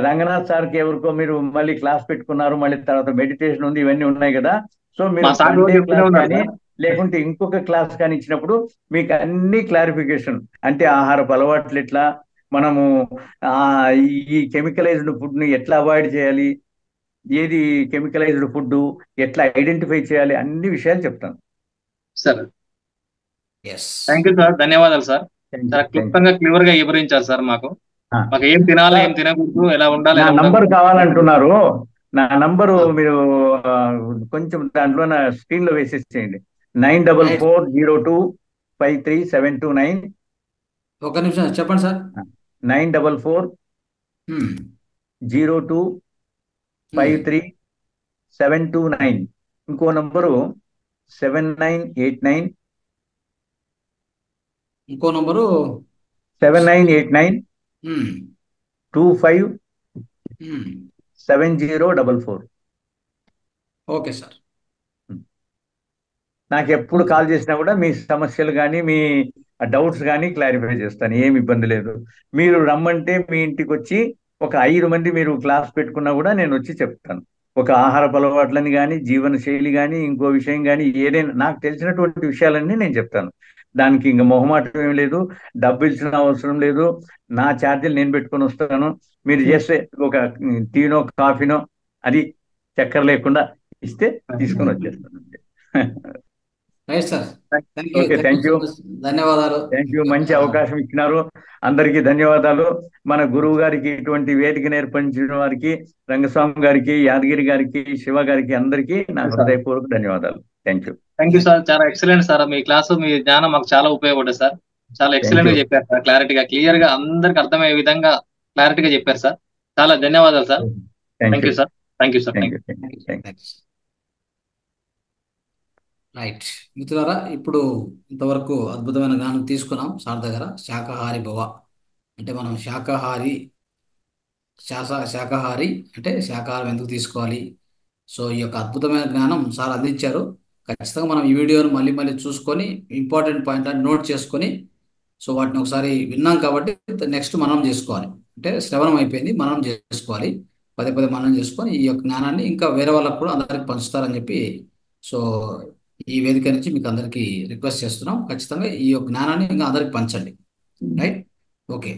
రంగనాథ్ సార్కి ఎవరికో మీరు మళ్ళీ క్లాస్ పెట్టుకున్నారు, మళ్ళీ తర్వాత మెడిటేషన్ ఉంది, ఇవన్నీ ఉన్నాయి కదా. సో మీరు కానీ లేకుంటే ఇంకొక క్లాస్ కానీ ఇచ్చినప్పుడు మీకు అన్ని క్లారిఫికేషన్, అంటే ఆహారపు అలవాట్లు ఎట్లా, మనము ఈ కెమికలైజ్డ్ ఫుడ్ ని ఎట్లా అవాయిడ్ చేయాలి, ఏది కెమికలైజ్డ్ ఫుడ్ ఎట్లా ఐడెంటిఫై చేయాలి, అన్ని విషయాలు చెప్తాను. సార్ థ్యాంక్ యూ సార్, ధన్యవాదాలు సార్. క్లుప్తంగా క్లియర్ గా వివరించారు సార్. మాకు ఏం తినాలి, ఏం తినకూడదు, ఎలా ఉండాలి. నంబర్ కావాలంటున్నారు. నా నంబరు మీరు కొంచెం దాంట్లో స్క్రీన్ లో వేసేసేయండి. 9440253729. ఒక నిమిషం చెప్పండి సార్. 9440253729. ఇంకో నంబరు 7989. ఇంకో నంబరు 7989257044. Okay sir. నాకు ఎప్పుడు కాల్ చేసినా కూడా మీ సమస్యలు కానీ మీ డౌట్స్ కానీ క్లారిఫై చేస్తాను, ఏమి ఇబ్బంది లేదు. మీరు రమ్మంటే మీ ఇంటికి వచ్చి ఒక 5 మంది మీరు క్లాస్ పెట్టుకున్నా కూడా నేను వచ్చి చెప్తాను. ఒక ఆహార అలవాట్లని కానీ, జీవన శైలి కానీ, ఇంకో విషయం కానీ, ఏదైనా నాకు తెలిసినటువంటి విషయాలన్నీ నేను చెప్తాను. దానికి ఇంకా మొహమాటం ఏం లేదు, డబ్బు ఇచ్చిన అవసరం లేదు. నా ఛార్జీలు నేను పెట్టుకొని వస్తాను. మీరు చేస్తే ఒక టీనో కాఫీనో అది చక్కెర లేకుండా ఇస్తే తీసుకొని వచ్చేస్తాను. Right sir. Thank you okay, thank you thank so you. Much. ధన్యవాదాలు. Thank you. మంచి అవకాశం ఇచ్చినారు. అందరికీ ధన్యవాదాలు. మన గురువు గారికి ఇటువంటి వేదిక నేర్పించిన వారికి, రంగస్వామి గారికి, యాదగిరి గారికి, శివ గారికి, అందరికీ నా హృదయపూర్వక ధన్యవాదాలు. Thank you. Thank you sir. చాలా ఎక్సలెంట్ సార్. మీ క్లాసు, మీ జ్ఞానం మాకు చాలా ఉపయోగపడ్డది సార్. చాలా ఎక్సలెంట్ గా చెప్పారు సార్. క్లారిటీగా, క్లియర్ గా, అందరికి అర్థమయ్యే విధంగా క్లారిటీగా చెప్పారు సార్. చాలా ధన్యవాదాలు sir. Thank you sir. Thank you sir. Thank you. Right మిత్రులారా, ఇప్పుడు ఇంతవరకు అద్భుతమైన జ్ఞానం తీసుకున్నాం సార్ దగ్గర. శాకాహారి భవ అంటే మనం శాకాహారి అంటే శాకాహారం ఎందుకు తీసుకోవాలి. సో ఈ యొక్క అద్భుతమైన జ్ఞానం సార్ అందించారు. ఖచ్చితంగా మనం ఈ వీడియోను మళ్ళీ మళ్ళీ చూసుకొని ఇంపార్టెంట్ పాయింట్ అని నోట్ చేసుకొని, సో వాటిని ఒకసారి విన్నాం కాబట్టి నెక్స్ట్ మనం చేసుకోవాలి. అంటే శ్రవణం అయిపోయింది, మనం చేసుకోవాలి. పదే పదే మనం చేసుకొని ఈ యొక్క జ్ఞానాన్ని ఇంకా వేరే వాళ్ళకు కూడా అందరికి పంచుతారని చెప్పి, సో ఈ వేదిక నుంచి మీకు అందరికీ రిక్వెస్ట్ చేస్తున్నాం. ఖచ్చితంగా ఈ యొక్క జ్ఞానాన్ని ఇంకా అందరికి పంచండి. Right, okay.